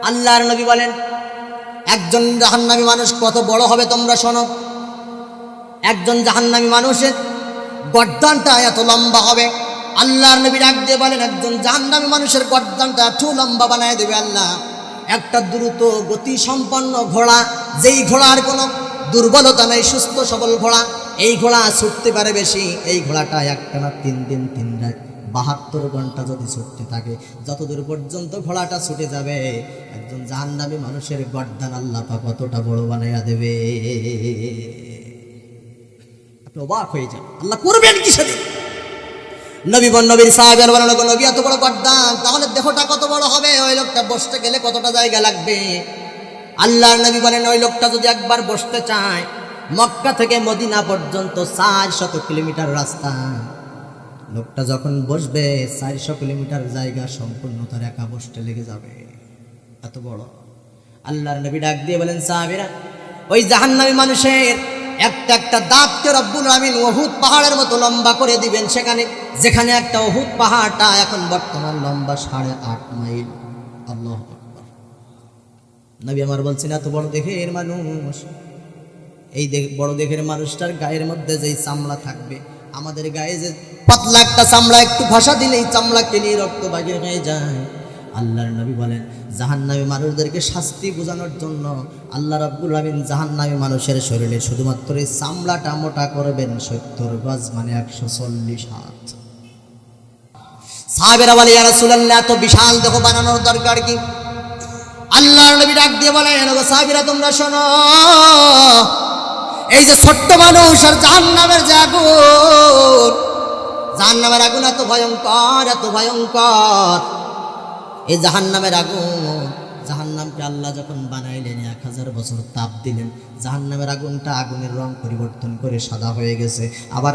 আল্লাহর নবী বলেন একজন জাহান্নামী মানুষ কত বড় হবে তোমরা শোনো। একজন জাহান্নামী মানুষের গর্দানটা এত লম্বা হবে। আল্লাহর নবী ডাক দিয়ে বলেন একজন জাহান্নামী মানুষের গর্দানটা এত লম্বা বানায় দেবে আল্লাহ। একটা দ্রুত গতি সম্পন্ন ঘোড়া, যেই ঘোড়ার কোনো দুর্বলতা নেই, সুস্থ সবল ঘোড়া, এই ঘোড়া ছুটতে পারে বেশি। এই ঘোড়াটা একটানা 3 দিন 3 রাত 72 ঘন্টা যদি ছুটতে থাকে, যতদূর পর্যন্ত ঘোড়াটা ছুটে যাবে একজন জাহান্নামী মানুষের গর্দান আল্লাহ পাক কতটা বড় বানাইয়া দেবে। আপনি অবাক হয়ে যান, আল্লাহ করবেন কি সেদিন। নবীর সাহাবের বলেন নবী এত বড় গর্দান, তাহলে দেহটা কত বড় হবে, ওই লোকটা বসতে গেলে কতটা জায়গা লাগবে। আল্লাহর নবী বলেন ওই লোকটা যদি একবার বসতে চায়, মক্কা থেকে মদিনা পর্যন্ত 400 কিলোমিটার রাস্তা, লোকটা যখন বসবে 400 কিলোমিটার জায়গা সম্পূর্ণ তার একা বসতে লেগে যাবে, এত বড়। আল্লাহর নবী ডাক দিয়ে বলেন সাহাবীরা ওই জাহান্নামী মানুষের একটা একটা দাঁতকে রব্বুল আমিন উহুদ পাহাড়ের মতো লম্বা করে দিবেন। সেখানে যেখানে একটা উহুদ পাহাড়টা এখন বর্তমান লম্বা 8.5 মাইল। আল্লাহু আকবার। নবী আমার বলছেন এত বড় দেহের মানুষ, এই বড় দেহের মানুষটার গায়ের মধ্যে যেই চামড়া থাকবে, আমাদের গায়ে যে পাতলা একটা চামড়া, একটু ভাষা দিলেই চামড়া কেলিয়ে রক্ত বাহির হয়ে যায়। আল্লাহর নবী বলেন জাহান্নামী মানুষদেরকে শাস্তি বোঝানোর জন্য আল্লাহ রাব্বুল আমিন জাহান্নামী মানুষের শরীরে শুধুমাত্র এই চামড়াটা মোটা করবেন 70 গজ, মানে 140 হাত। সাহাবেরা বলে ইয়া রাসূলুল্লাহ এত বিশাল দেহ বানানোর দরকার কি? আল্লাহর নবী ডাক দিয়ে বলেন ওগো সাহাবীরা তোমরা শোনো, এই যে ছোট্ট মানুষ আর জাহান্নামের যে আগুন, জাহান্নামের আগুন এত ভয়ঙ্কর, এত ভয়ঙ্কর। এই জাহান্নামের আগুন, জাহান্নামকে আল্লাহ যখন বানাইলেন 1000 বছর তাপ দিলেন, জাহান্নামের আগুনটা আগুনের রং পরিবর্তন করে সাদা হয়ে গেছে। আবার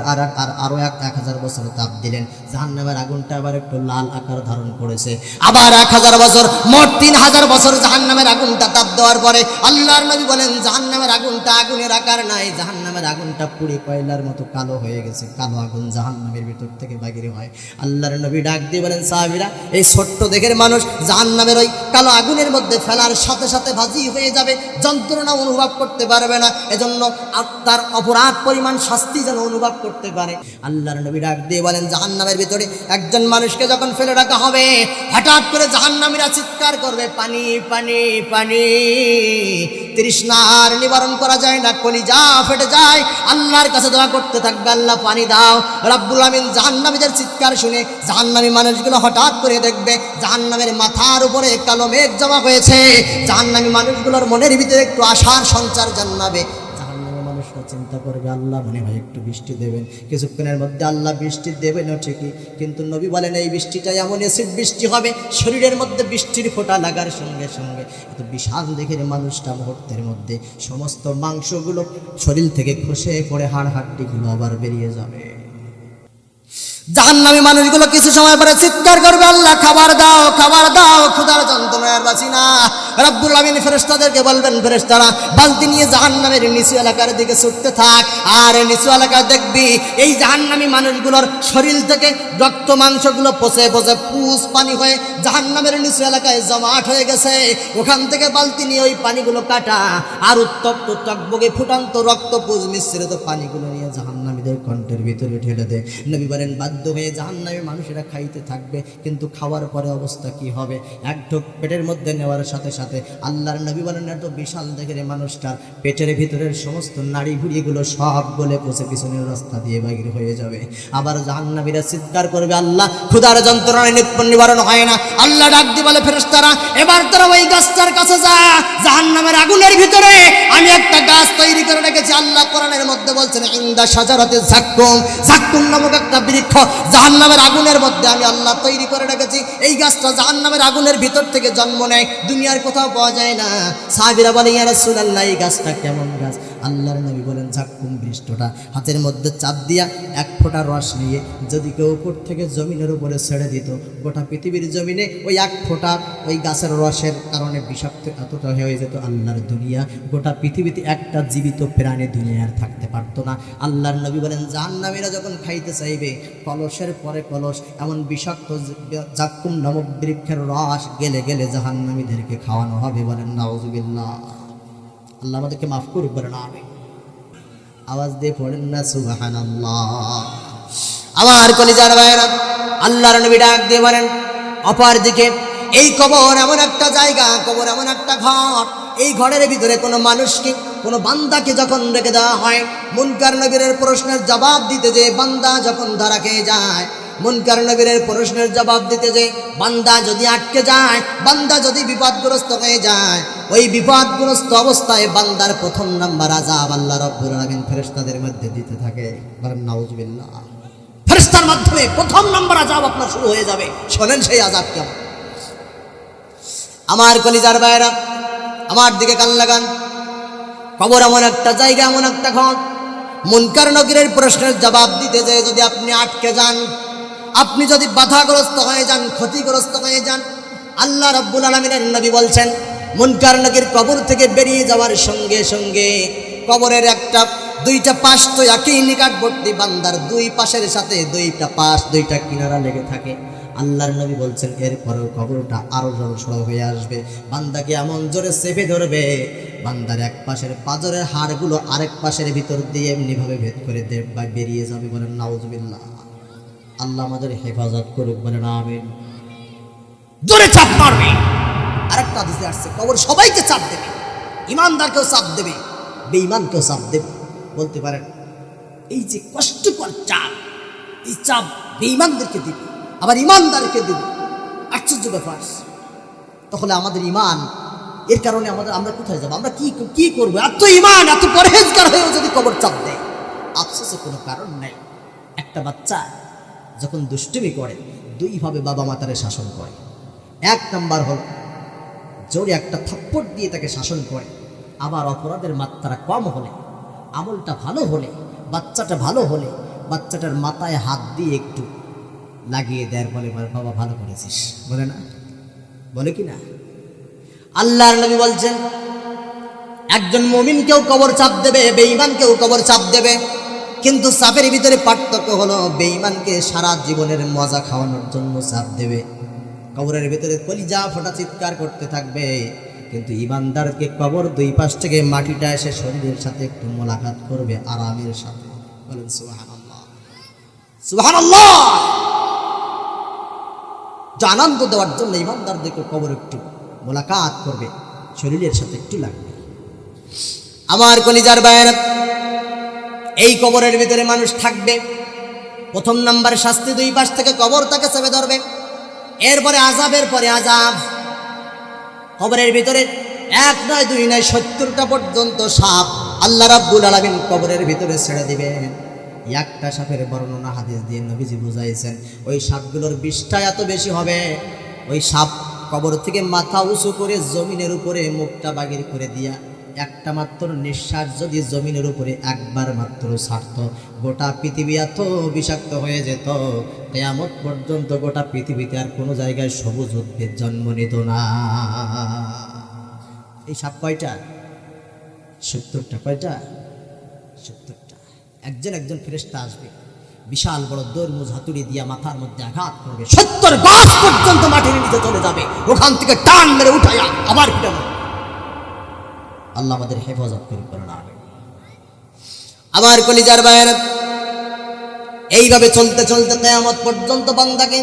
আরো 1000 বছর তাপ দিলেন, জাহান্নামের আগুনটা আবার একটু লাল আকার ধারণ করেছে। আবার 1000 বছর, মোট 3000 বছর জাহান্নামের আগুনটা তাপ দেওয়ার পরে আল্লাহর নবী বলেন জাহান্নামের আগুনটা আগুনের আকার নাই, জাহান্নামের আগুনটা পুড়ে কয়লার মতো কালো হয়ে গেছে। কালো আগুন জাহান্নামের ভিতর থেকে বাহির হয়। আল্লাহর নবী ডাক দিয়ে বলেন সাহাবীরা এই ছোট্ট দেহের মানুষ জাহান্নামের ওই কালো আগুনের মধ্যে ফেলার সাথে সাথে ভাজি হয়ে যাবে, যন্ত্রণা অনুভব করতে পারবে না, এজন্য তার অপরাধ পরিমাণ শাস্তি যেন অনুভব করতে পারে। আল্লাহর নবী ডাক দিয়ে বলেন জাহান্নামের ভিতরে একজন মানুষকে যখন ফেলে রাখা হবে, হঠাৎ করে জাহান্নামীরা চিৎকার করবে পানি পানি পানি। তৃষ্ণার নিবারণ করা যায় না, কলিজা ফেটে যায়, আল্লাহর কাছে দোয়া করতে থাকবে আল্লাহ পানি দাও। রাব্বুল আমিন জাহান্নামীদের চিৎকার শুনে জাহান্নামী মানুষগুলো হঠাৎ করে দেখবে জাহান্নামের মাথার উপরে কালো মেঘ জমা হয়েছে। জাহান্নামী মানুষগুলোর মনের ভিতরে একটু আশার সঞ্চার জন্মাবে। জাহান্নামী মানুষরা চিন্তা করবে আল্লাহ মনে হয় একটু বৃষ্টি দেবেন। কিছুক্ষণের মধ্যে আল্লাহ বৃষ্টি দেবেন ঠিকই, কিন্তু নবী বলেন এই বৃষ্টিটা এমন এসিড বৃষ্টি হবে, শরীরের মধ্যে বৃষ্টির ফোঁটা লাগার সঙ্গে সঙ্গে এত বিশাল দেহের মানুষটা মুহূর্তের মধ্যে সমস্ত মাংসগুলো শরীর থেকে খসে পড়ে হাড় হাড্ডিগুলো আবার বেরিয়ে যাবে। জাহান্নামী মানুষগুলো কিছু সময় পরে চিৎকার করবে আল্লাহ খাবার দাও, খাবার দাও, ক্ষুধার যন্ত্রণায় আর বাঁচি না। রাব্বুল আমিন ফেরেশতাদেরকে বলবেন ফেরেশতারা বালতি নিয়ে জাহান্নামের নিচু এলাকার দিকে ছুটতে থাক। আর নিচু এলাকায় দেখবি এই জাহান্নামী মানুষগুলোর শরীর থেকে রক্ত মাংসগুলো পচে পচে পুষ পানি হয়ে জাহান্নামের নিচু এলাকায় জমাট হয়ে গেছে। ওখান থেকে বালতি নিয়ে ওই পানিগুলো কাটা আর উত্তপ্ত টকবগে ফুটান্ত রক্ত পুষ মিশ্রিত পানিগুলো নিয়ে জাহান্নামীদের কণ্ঠের ভিতরে ঢেলে দেয়। নবী বলেন বাধ্য হয়ে জাহান্নামী মানুষেরা খাইতে থাকবে, কিন্তু খাওয়ার পরে অবস্থা কি হবে? এক ঢোক পেটের মধ্যে নেওয়ার সাথে সাথে আল্লাহর নবী বলেন এত বিশাল দেহের মানুষটার পেটের ভিতরের সমস্ত নাড়ি ভুঁড়িগুলো সব গলে পচে পিছনের রাস্তা দিয়ে বাহির হয়ে যাবে। আবার জাহান্নামীরা চিৎকার করবে আল্লাহ ক্ষুধার যন্ত্রণায় নিবারণ হয় না। আল্লাহ ডাক দিয়ে বলে ফেরেশতারা এবার তোরা ওই গাছটার কাছে যা, জাহান্নামের আগুনের ভিতরে আমি একটা গাছ তৈরি করে রেখেছি। আল্লাহ কোরআনের মধ্যে বলছেন ইনদা শাজারাতে যাক্কুম, যাক্কুম নামক একটা বৃক্ষ জাহান্নামের আগুনের মধ্যে আমি আল্লাহ তৈরি করে রেখেছি। এই গাছটা জাহান্নামের আগুনের ভিতর থেকে জন্ম নেয়, দুনিয়ার কোথাও পাওয়া যায় না। সাহাবীরা বলে ইয়া রাসূলুল্লাহ এই গাছটা কেমন গাছ? আল্লাহর নবী বলেন জাক্কুম বৃষ্টটা হাতের মধ্যে চাপ দিয়া এক ফোঁটা রস নিয়ে যদি কেউ উপর থেকে জমিনের উপরে ছেড়ে দিত, গোটা পৃথিবীর জমিনে ওই এক ফোঁটা ওই গাছের রসের কারণে বিষাক্ত এতটা হয়ে যেত আল্লাহর দুনিয়া, গোটা পৃথিবীতে একটা জীবিত প্রাণী দুনিয়ার থাকতে পারতো না। আল্লাহর নবী বলেন জাহান্নামীরা যখন খাইতে চাইবে কলসের পরে কলস এমন বিষাক্ত জাক্কুম নামক বৃক্ষের রস গেলে গেলে জাহান্নামীদেরকে খাওয়ানো হবে। বলেন নাউজুবিল্লাহ। আল্লাহ আমাদেরকে মাফ করুক, বলেন আমিন। আওয়াজ দিয়ে পড়েন না সুবহানাল্লাহ। আমার কলিজার ভাইরা, আল্লাহর নবী ডাক দিয়ে বলেন অপর দিকে এই কবর এমন একটা জায়গা, কবর এমন একটা ঘর, এই ঘরের ভিতরে কোনো মানুষকে কোনো বান্দাকে যখন রেখে দেওয়া হয়, মুনকার নবীরের প্রশ্নের জবাব দিতে যে বান্দা যখন ধরা খেয়ে যায়, মুনকার নবীরের প্রশ্নের জবাব দিতে যে বান্দা যদি আটকে যায়, বান্দা যদি বিপদগ্রস্ত হয়ে যায়, ওই বিপদগ্রস্ত অবস্থায় বান্দার প্রথম নাম্বার আযাব আল্লাহ রাব্বুল আলামিন ফেরেশতাদের মধ্যে দিতে থাকে। বলেন নাউজুবিল্লাহ। ফেরেশতার মাধ্যমে প্রথম নাম্বার আযাব আপনার শুরু হয়ে যাবে। শোনেন সেই আযাব কেমন। আমার কলিজার ভাইরা, আমার দিকে কান লাগান। কবর এমন একটা জায়গা, এমন একটা ঘর, মুনকার নকিরের প্রশ্নের জবাব দিতে যে যদি আপনি আটকে যান, আপনি যদি বাধাগ্রস্ত হয়ে যান, ক্ষতিগ্রস্ত হয়ে যান, আল্লাহ রাব্বুল আলামিনের নবী বলছেন মুনকার নকির কবর থেকে বেরিয়ে যাওয়ার সঙ্গে সঙ্গে কবরের একটা দুইটা পাশ তো একই নিকটবর্তী বান্দার দুই পাশের সাথে দুইটা পাশ দুইটা কিনারা লেগে থাকে। আল্লাহর নবী বলছেন এরপরেও কবরটা আরো জড়সড় হয়ে আসবে, বান্দাকে এমন জোরে চেপে ধরবে, বান্দার এক পাশের পাঁজরের হাড়গুলো আরেক পাশের ভিতর দিয়ে এমনিভাবে ভেদ করে বেরিয়ে যাবে। বলেন নাউজুবিল্লাহ। আল্লাহ আমাদের হেফাজত করুক, বলেন আমিন। জোরে চাপ মারবে। আরেকটা হাদিসে আসছে কবর সবাইকে চাপ দেবে, ইমানদারকেও চাপ দেবে, বেঈমানকেও চাপ দেবে। বলতে পারেন এই যে কষ্টকর চাপ, এই চাপ বেঈমানদেরকে দিবে আবার ইমানদারকে দেবে, আশ্চর্য ব্যাপার। তাহলে আমাদের ইমান, এর কারণে আমরা কোথায় যাবো? আমরা কি করবো? এত ইমান, এত পরহেজগার হয়েও যদি কবর চাপ দেয়, আফসোসের কোনো কারণ নেই। একটা বাচ্চা যখন দুষ্টুমি করে দুইভাবে বাবা মা তারে শাসন করে। এক নাম্বার হল জোরে একটা থাপ্পড় দিয়ে তাকে শাসন করে, আবার অপরাধের মাত্রা কম হলে, আমলটা ভালো হলে, বাচ্চাটা ভালো হলে বাচ্চাটার মাথায় হাত দিয়ে একটু লাগিয়ে দেয়, বলে বাবা ভালো করেছিস, বলে না? বলে কি না? আল্লাহর নবী বলছেন একজন মুমিনকেও কবর চাপ দেবে, বেঈমানকেও কবর চাপ দেবে, কিন্তু চাপের ভিতরে পার্থক্য হলো বেঈমানকে সারা জীবনের মজা খাওয়ানোর জন্য চাপ দেবে, কবরের ভিতরে কলিজা ফোটা চিৎকার করতে থাকবে, কিন্তু ইমানদারকে কবর দুই পাশ থেকে মাটিটা এসে শরীরের সাথে একটু মোলাকাত করবে আরামের সাথে। বলেন সুবহানাল্লাহ, সুবহানাল্লাহ। আনন্দ দেওয়ার জন্য ইমানদারদেরকে কবর একটু মোলাকাত করবে, শরীরের সাথে একটু লাগবে। আমার কলিজার ভাইয়েরা, এই কবরের ভিতরে মানুষ থাকবে, প্রথম নাম্বার শাস্তি, দুই পাশ থেকে কবর তাকে চেপে ধরবে, এরপরে আযাবের পরে আযাব। কবরের ভিতরে এক নয় দুই নয় 70টা পর্যন্ত সাপ আল্লাহ রাব্বুল আলামিন কবরের ভিতরে ছেড়ে দিবেন। একটা সাপের বর্ণনা হাদিস দিয়ে নবীজি বুঝাইছেন, ওই সাপগুলোর বিষটা এত বেশি হবে, ওই সাপ কবর থেকে মাথা উঁচু করে জমিনের উপরে মুখটা বাগির করে দিয়া একটা মাত্র নিঃশ্বাস যদি জমিনের উপরে একবার মাত্র ছাড়ত, গোটা পৃথিবী এত বিষাক্ত হয়ে যেত, কিয়ামত পর্যন্ত গোটা পৃথিবীতে আর কোনো জায়গায় সবুজ উদ্ভিদ জন্ম নিত না। এই সাপ কয়টা? 70টা। কয়টা? 70টা। একজন ফেরেশতা আসবে, বিশাল বড় দরমুজ হাতুড়ি দিয়া মাথার মধ্যে আঘাত করবে, 70 গাছ পর্যন্ত মাটির নিচে চলে যাবে, ওখান থেকে টান মেরে উঠাইয়া আবার পিটানো। আল্লাহ আমাদের হেফাজত করুক, বলেন আমিন। আমার কলিজার ভাইয়েরা, এইভাবে চলতে চলতে কিয়ামত পর্যন্ত বান্দাকে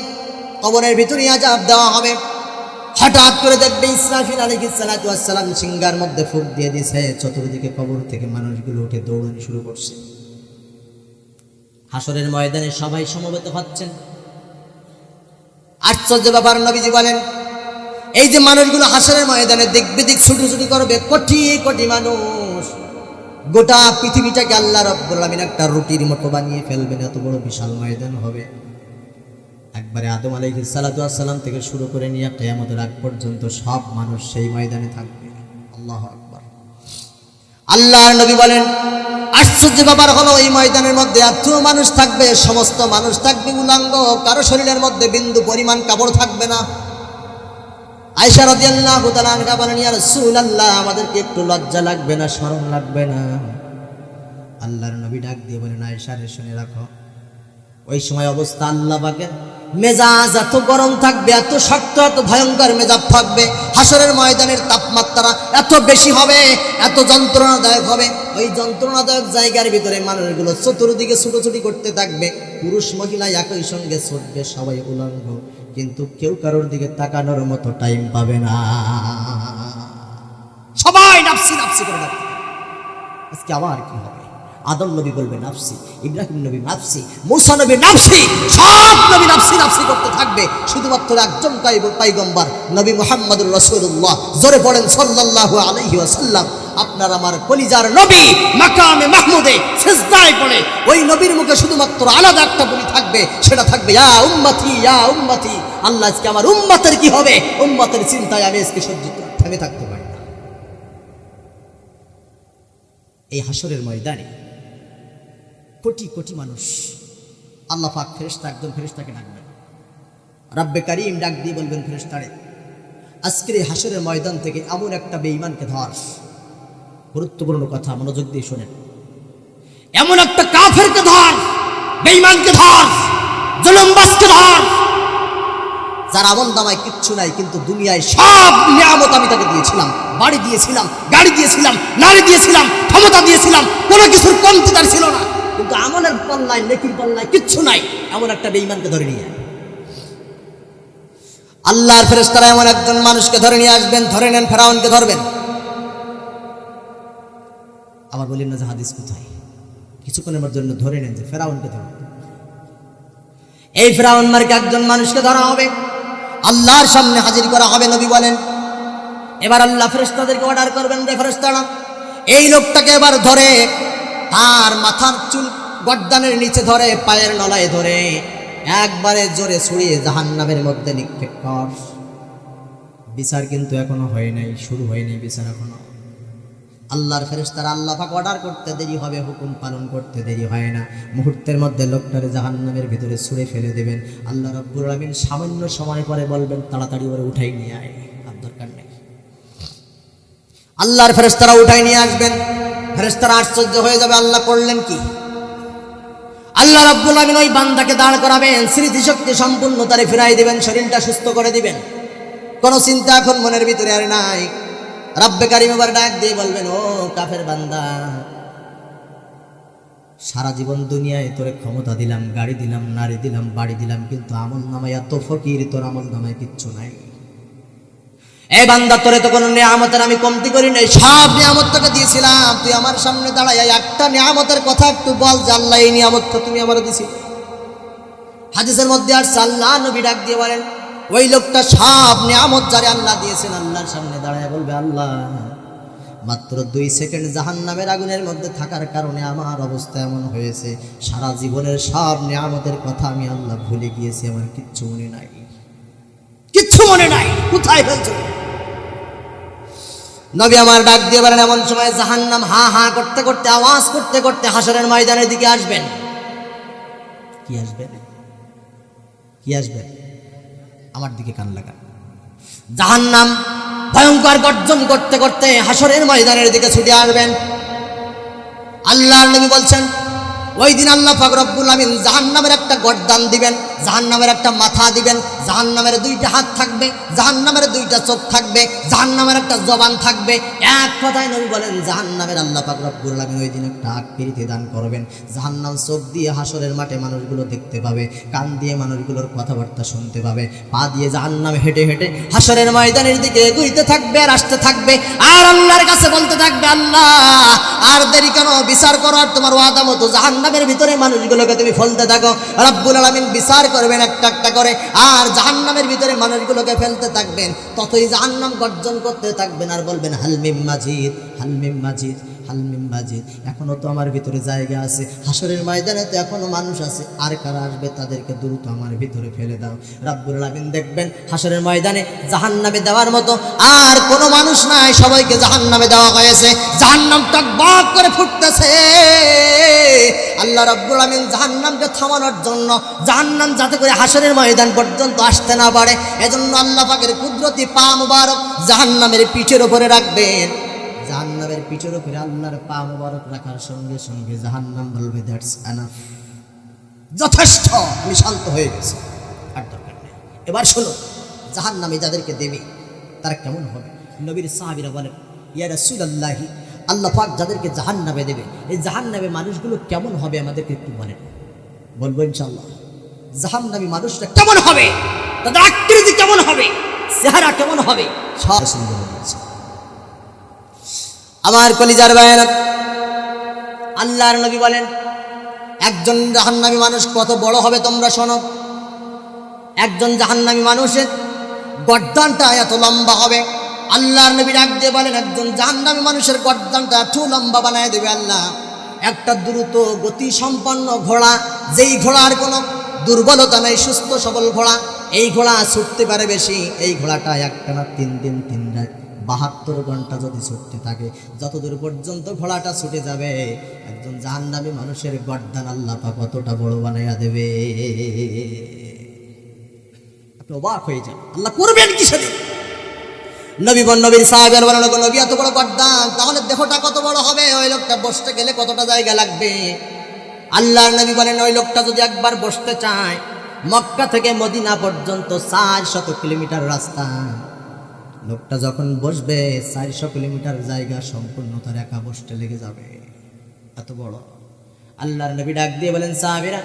কবরের ভিতরে আযাব দেওয়া হবে। হঠাৎ করে দেখবে ইসরাফিল আলাইহিস সালাতু ওয়াস সালাম সিংহার মধ্যে ফুঁক দিয়ে দিয়েছে, চতুর্দিকে কবর থেকে মানুষগুলো উঠে দৌড়ানি শুরু করছে। হাসরের ময়দানে সবাই সমবেত হচ্ছেন। আশ্চর্য ব্যাপার, নবীজি বলেন এই যে মানুষগুলো হাসরের ময়দানে দিক বিদিক ছুটোছুটি করবে, কোটি কোটি মানুষ, গোটা পৃথিবীটাকে আল্লাহ রাব্বুল আলামিন একটা রুটির মতো বানিয়ে ফেলবেন, এত বড় বিশাল ময়দান হবে। একবারে আদম আলাইহিস সালাতু ওয়াস সালাম থেকে শুরু করে নিয়ে কিয়ামতের আগ পর্যন্ত সব মানুষ সেই ময়দানে থাকবে। আল্লাহু আকবার। আল্লাহর নবী বলেন, আশ্চর্য ব্যাপার হলো এই ময়দানের মধ্যে এত মানুষ থাকবে, সমস্ত মানুষ থাকবে উলঙ্গ, কারো শরীরের মধ্যে বিন্দু পরিমাণ কাপড় থাকবে না। আয়েশা রাদিয়াল্লাহু তাআলা আনহা বলেন, ইয়া রাসূলুল্লাহ, আমাদেরকে একটু লজ্জা লাগবে না, শরম লাগবে না? আল্লাহর নবী ডাক দিয়ে বলেন, আয়েশা রে, শুনে রাখো, ওই সময় অবস্থা আল্লাহ পাকের মেজাজ এত গরম থাকবে, এত শক্ত, এত ভয়ঙ্কর মেজাজ থাকবে, হাসরের ময়দানের তাপমাত্রা এত বেশি হবে, এত যন্ত্রণাদায়ক হবে। ওই যন্ত্রণাদায়ক জায়গার ভিতরে মানুষগুলো চতুর্দিকে ছুটোছুটি করতে থাকবে, পুরুষ মহিলা একই সঙ্গে ছুটবে, সবাই উলঙ্গ, কিন্তু কেউ কারোর দিকে তাকানোর মতো টাইম পাবে না, সবাই নাফসি নাফসি করে ডাকবে। আজকে আবার কি হবে? আদম নবী বলবে নাফসি, ইব্রাহিম নবী নাফসি, মুসা নবী নাফসি, সব নবী নাফসি নাফসি করতে থাকবে। শুধুমাত্র একজন পয়গম্বর নবী মুহাম্মদুর রাসূলুল্লাহ, জোরে পড়েন সাল্লাল্লাহু আলাইহি ওয়াসাল্লাম, আপনার আমার কলিজার নবী মাকামে মাহমুদে সিজদায় পড়ে ওই নবীর মুখে শুধুমাত্র আলাদা একটা বলি থাকবে, সেটা থাকবে ইয়া উম্মতি, ইয়া উম্মতি। আল্লাহ, আজকে আমার উম্মতের কি হবে? উম্মতের চিন্তায় আমি আজকে থেমে থাকতে পারি না। এই হাসরের ময়দানে কোটি কোটি মানুষ, আল্লাহ পাক ফেরেশতা, একজন ফেরেশতাকে ডাকবেন, রব্বে কারীম ডাক দিয়ে বলবেন, ফেরেশতারে, আজকের এই হাসরের ময়দান থেকে এমন একটা বেঈমানকে ধর। গুরুত্বপূর্ণ কথা, মনোযোগ দিয়ে শোনেন। এমন একটা কাফেরকে ধর, বেঈমানকে ধর, জুলুমবাজকে ধর, যার আমল নামায় কিচ্ছু নাই, কিন্তু দুনিয়ায় সব নিয়ামত আমি তাকে দিয়েছিলাম, বাড়ি দিয়েছিলাম, গাড়ি দিয়েছিলাম, নারী দিয়েছিলাম, ক্ষমতা দিয়েছিলাম, কোনো কিছুর কমতি তার ছিল না, কিন্তু আমলের পাল্লায়, নেকির পাল্লায় কিচ্ছু নাই। এমন একটা বেঈমানকে ধরে নিয়ে আল্লাহর ফেরেশতারা এমন একজন মানুষকে ধরে নিয়ে আসবেন। ধরে নেন, ফেরাউনকে ধরবেন। আবার বলেন না যে হাদিস কোথায়, কিছুক্ষণের জন্য ধরে নেন যে ফেরাউনকে ধরবেন। এই ফেরাউন মার্কে একজন মানুষকে ধরা হবে, আল্লাহর সামনে হাজির করা হবে। নবী বলেন, এবার আল্লাহ ফেরেশতাদেরকে অর্ডার করবেন, যে ফেরেশতারা এই লোকটাকে এবার ধরে তার মাথার চুল গর্দানের নিচে ধরে, পায়ের নলায় ধরে একবারে জোরে ছুড়িয়ে জাহান্নামের মধ্যে নিক্ষেপ কর। বিচার কিন্তু এখনো হয় নাই, শুরু হয়নি বিচার এখনো। আল্লাহর ফেরেশতারা, আল্লাহ পাক অর্ডার করতে দেরি হবে, হুকুম পালন করতে দেরি হয় না, মুহূর্তের মধ্যে লোকটারে জাহান্নামের ভিতরে ছুঁড়ে ফেলে দেবেন। আল্লাহ রাব্বুল আলামিন সামান্য সময় পরে বলবেন, তাড়াতাড়ি ওরে উঠাই নিয়ে আয়, আর দরকার নেই। আল্লাহর ফেরেশতারা উঠাই নিয়ে আসবেন। ফেরেশতারা আশ্চর্য হয়ে যাবে, আল্লাহ করলেন কি? আল্লাহ রাব্বুল আলামিন ওই বান্দাকে দাঁড় করাবেন, স্মৃতিশক্তি সম্পূর্ণ তারে ফিরাই দিবেন, শরীরটা সুস্থ করে দিবেন, কোনো চিন্তা এখন মনের ভিতরে আর নাই। রব্বে কারীম এবার ডাক দিয়ে বলবেন, ও কাফের বান্দা, সারা জীবন দুনিয়ায় তোরে ক্ষমতা দিলাম, গাড়ি দিলাম, নারী দিলাম, বাড়ি দিলাম, কিন্তু আমল নামায় এত ফকির, তোর আমল নামায় কিচ্ছু নাই। এই বান্দা, তোরে তো কোনো নিয়ামতের আমি কমতি করি নাই, সব নিয়ামত তোকে দিয়েছিলাম। তুই আমার সামনে দাঁড়ায় একটা নিয়ামতের কথা একটু বল যে আল্লাহ এই নিয়ামতটা তুমি আমার দিছি। হাদিসের মধ্যে আর আল্লাহ নবী ডাক দিয়ে বলেন, ওই লোকটা সব নিয়ামত যারে আল্লাহ দিয়েছেন আল্লাহর সামনে দাঁড়ায় বলবে, আল্লাহ, মাত্র 2 সেকেন্ড জাহান্নামের আগুনের মধ্যে থাকার কারণে আমার অবস্থা এমন হয়েছে, সারা জীবনের সব নিয়ামতের কথা আমি আল্লাহ ভুলে গিয়েছি, আমার কিচ্ছু মনে নাই, কিচ্ছু মনে নাই, কোথায় ফেলছো? নবী আমার ডাক দিয়ে বলেন, এমন সময় জাহান্নাম হা হা করতে করতে, আওয়াজ করতে করতে হাসরের ময়দানের দিকে আসবেন। কি আসবেন? কি আসবেন? আমার দিকে কান লাগান। জাহান্নাম ভয়ঙ্কর গর্জন করতে করতে হাসরের ময়দানের দিকে ছুটে আসবেন। আল্লাহর নবী বলছেন, ওই দিন আল্লাহ পাক রব্বুল আমিন জাহান্নামের একটা গর্দান দিবেন, জাহান্নামের একটা মাথা দিবেন, জাহান্নামের 2টা হাত থাকবে, জাহান্নামের 2টা চোখ থাকবে, জাহান্নামের একটা জবান থাকবে। এক কথায় নবী বলেন, জাহান্নামের আল্লাহ পাক রব্বুল আমিন ওই দিন একটা আকৃতি দান করবেন। জাহান্নাম চোখ দিয়ে হাসরের মাঠে মানুষগুলো দেখতে পাবে, কান দিয়ে মানুষগুলোর কথাবার্তা শুনতে পাবে, পা দিয়ে জাহান্নাম হেঁটে হেঁটে হাসরের ময়দানের দিকে এগোইতে থাকবে আর আসতে থাকবে, আর আল্লাহর কাছে বলতে থাকবে, আল্লাহ আর দেরি কেন, বিচার করো, আর তোমার ওয়াদা মতো জাহান্নামের ভিতরে মানুষগুলোকে তুমি ফেলতে থাকো। রব্বুল আলামিন বিচার করবেন একটা একটা করে, আর জাহান্নামের ভিতরে মানুষগুলোকে ফেলতে থাকবেন। ততই জাহান্নাম গর্জন করতে থাকবেন আর বলবেন, হাল মিম মাজিদ, হাল মিম মাজিদ, হাল মিন মাজিদ, এখনো তো আমার ভিতরে জায়গা আছে, হাসরের ময়দানে তো এখনো মানুষ আছে, আর কারা আসবে তাদেরকে দ্রুত আমার ভিতরে ফেলে দাও। রব্বুল আলামিন দেখবেন হাসরের ময়দানে জাহান্নামে দেওয়ার মতো আর কোনো মানুষ নাই, সবাইকে জাহান্নামে দেওয়া হয়েছে। জাহান্নাম টকবক করে ফুটতেছে। আল্লাহ রাব্বুল আলামিন জাহান্নামকে থামানোর জন্য, জাহান্নাম যাতে করে হাসরের ময়দান পর্যন্ত আসতে না পারে, এজন্য আল্লাহ পাকের কুদরতি পা মুবারক জাহান্নামের পিঠের উপরে রাখবেন। জাহান্নামের পিঠের উপরে আল্লাহর পা মুবারক রাখার সঙ্গে সঙ্গে জাহান্নাম বলবে দ্যাটস এনাফ, যথেষ্ট, আমি শান্ত হয়ে গেছি, আর দরকার নেই। এবার শোনো, জাহান্নামে যাদেরকে দেবে তারা কেমন হবে। নবীর সাহাবীরা বলেন, ইয়া রাসূলুল্লাহি, আল্লাহ পাক যাদেরকে জাহান্নামে দেবে, এই জাহান্নামে মানুষগুলো কেমন হবে আমাদেরকে একটু বলেন। বলবো ইনশাআল্লাহ। জাহান্নামী মানুষরা কেমন হবে, তাদের আকৃতি কেমন হবে, চেহারা কেমন হবে, সব সুন্দর হয়েছে। আমার কলিজার ভাইয়েরা, আল্লাহর নবী বলেন একজন জাহান্নামী মানুষ কত বড় হবে তোমরা শোনো। একজন জাহান্নামী মানুষের গর্দানটা এত লম্বা হবে। আল্লাহর নবী ডাক দিয়ে বলেন একজন জাহান্নামী মানুষের গর্দানটা এত লম্বা বানায় দেবে আল্লাহ। একটা দ্রুত গতি সম্পন্ন ঘোড়া, যেই ঘোড়ার কোনো দুর্বলতা নেই, সুস্থ সবল ঘোড়া, এই ঘোড়া ছুটতে পারে বেশি। এই ঘোড়াটা একটানা 3 দিন 3 রাত 72 ঘন্টা যদি ছুটতে থাকে, যতদূর পর্যন্ত ঘোড়াটা ছুটে যাবে, একজন জাহান্নামী মানুষের গর্দান আল্লাহ পাক কতটা বড় বানাইয়া দেবে। আপনি অবাক হয়ে যান, আল্লাহ করবেন কি সেদিন। নবীর সাহাবের বলেন, নবী এত বড় গর্দান, তাহলে দেহটা কত বড় হবে, ওই লোকটা বসতে গেলে কতটা জায়গা লাগবে। আল্লাহর নবী বলেন ওই লোকটা যদি একবার বসতে চায়, মক্কা থেকে মদিনা পর্যন্ত 400 কিলোমিটার রাস্তা, লোকটা যখন বসবে 400 কিলোমিটার জায়গা সম্পূর্ণ তার একা বসতে লেগে যাবে, এত বড়। আল্লাহর নবী ডাক দিয়ে বলেন, সাহাবীরা,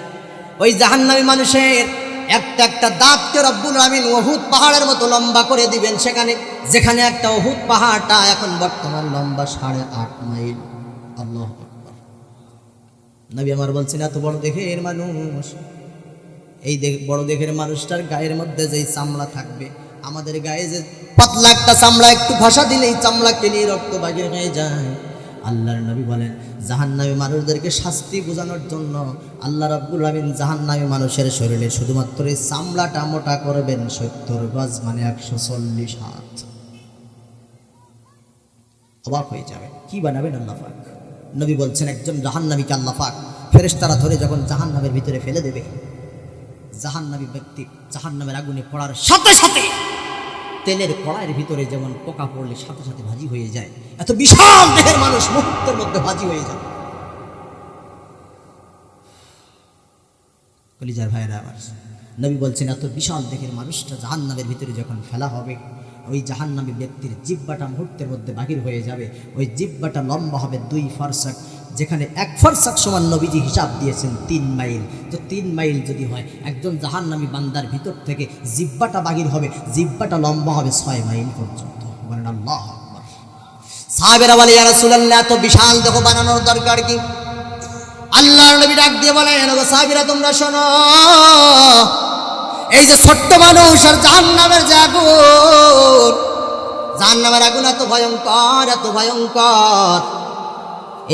ওই জাহান্নামী মানুষের একটা একটা দাঁতকে রব্বুল আমিন উহুদ পাহাড়ের মতো লম্বা করে দিবেন। সেখানে যেখানে একটা উহুদ পাহাড়টা এখন বর্তমান লম্বা 8.5 মাইল। আল্লাহু আকবার। নবী আমার বলছেন এত বড় দেখের মানুষ, এই বড় দেখের মানুষটার গায়ের মধ্যে যেই চামড়া থাকবে, আমাদের গায়ে যে পাতলা একটা চামড়া, একটু ঘষা দিলেই চামড়া কেলিয়ে রক্ত বাগির হয়ে যায়। আল্লাহর নবী বলেন জাহান্নামী মানুষদেরকে শাস্তি বোঝানোর জন্য আল্লাহ রাব্বুল আমিন জাহান্নামী মানুষের শরীরে শুধুমাত্র এই চামড়াটা মোটা করবেন 70 গজ, মানে 140 হাত। অবাক হয়ে যাবে, কি বানাবেন আল্লাহ পাক। নবী বলছেন একজন জাহান্নামীকে আল্লাহ পাক ফেরেশতারা ধরে যখন জাহান্নামের ভিতরে ফেলে দেবে, জাহান্নামী ব্যক্তি জাহান্নামের আগুনে পড়ার সাথে সাথে তেলের কড়াইয়ের ভিতরে যেমন পোকা পড়লে সাথে সাথে ভাজি হয়ে যায়, এত বিশাল দেহের মানুষ মুহূর্তের মধ্যে ভাজি হয়ে যায়। কলিজার ভাইরা আমার, নবী বলছেন এত বিশাল দেহের মানুষটা জাহান্নামের ভিতরে যখন ফেলা হবে, ওই জাহান্নামী ব্যক্তির জিহ্বাটা মুহূর্তের মধ্যে বাহির হয়ে যাবে। ওই জিহ্বাটা লম্বা হবে 2 ফারসাক, যেখানে 1 ফারসাক সমান নবীজি হিসাব দিয়েছেন 3 মাইল। তো 3 মাইল যদি হয়, একজন জাহান্নামী বান্দার ভিতর থেকে জিহ্বাটা বাহির হবে, জিহ্বাটা লম্বা হবে 6 মাইল পর্যন্ত। বলেন আল্লাহু আকবার। সাহাবেরা বলে ইয়া রাসূলুল্লাহ, এত বিশাল দেহ বানানোর দরকার কি? আল্লাহর নবী ডাক দিয়ে বলেন, ওগো সাহাবীরা তোমরা শোনো, এই যে ছোট্ট মানুষ আর জাহান্নামের যে আগুন, জাহান্নামের আগুন এত ভয়ঙ্কর, এত ভয়ঙ্কর।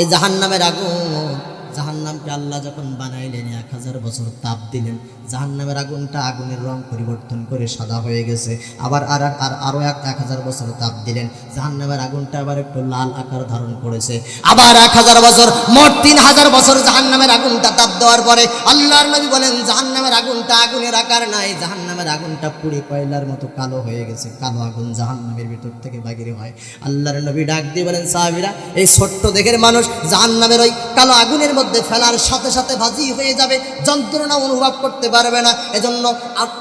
এই জাহান্নামের আগুন, জাহান্নামকে আল্লাহ যখন বানাইলেন 1000 বছর তাপ দিলেন, জাহান্নামের আগুনটা আগুনের রং পরিবর্তন করে সাদা হয়ে গেছে। আবার আরো 1000 বছর তাপ দিলেন, জাহান্নামের আগুনটা আবার একটু লাল আকার ধারণ করেছে। আবার 1000 বছর, মোট 3000 বছর জাহান্নামের আগুনটা তাপ দেওয়ার পরে আল্লাহর নবী বলেন জাহান্নামের আগুনটা আগুনের আকার নাই, জাহান্নামের আগুনটা পুড়ে কয়লার মতো কালো হয়ে গেছে। কালো আগুন জাহান্নামের ভিতর থেকে বাহির হয়। আল্লাহর নবী ডাক দিয়ে বলেন, সাহাবীরা, এই ছোট্ট দেহের মানুষ জাহান্নামের ওই কালো আগুনের মধ্যে ফেলার সাথে সাথে ভাজি হয়ে যাবে, যন্ত্রণা অনুভব করতে পারবে না। এজন্য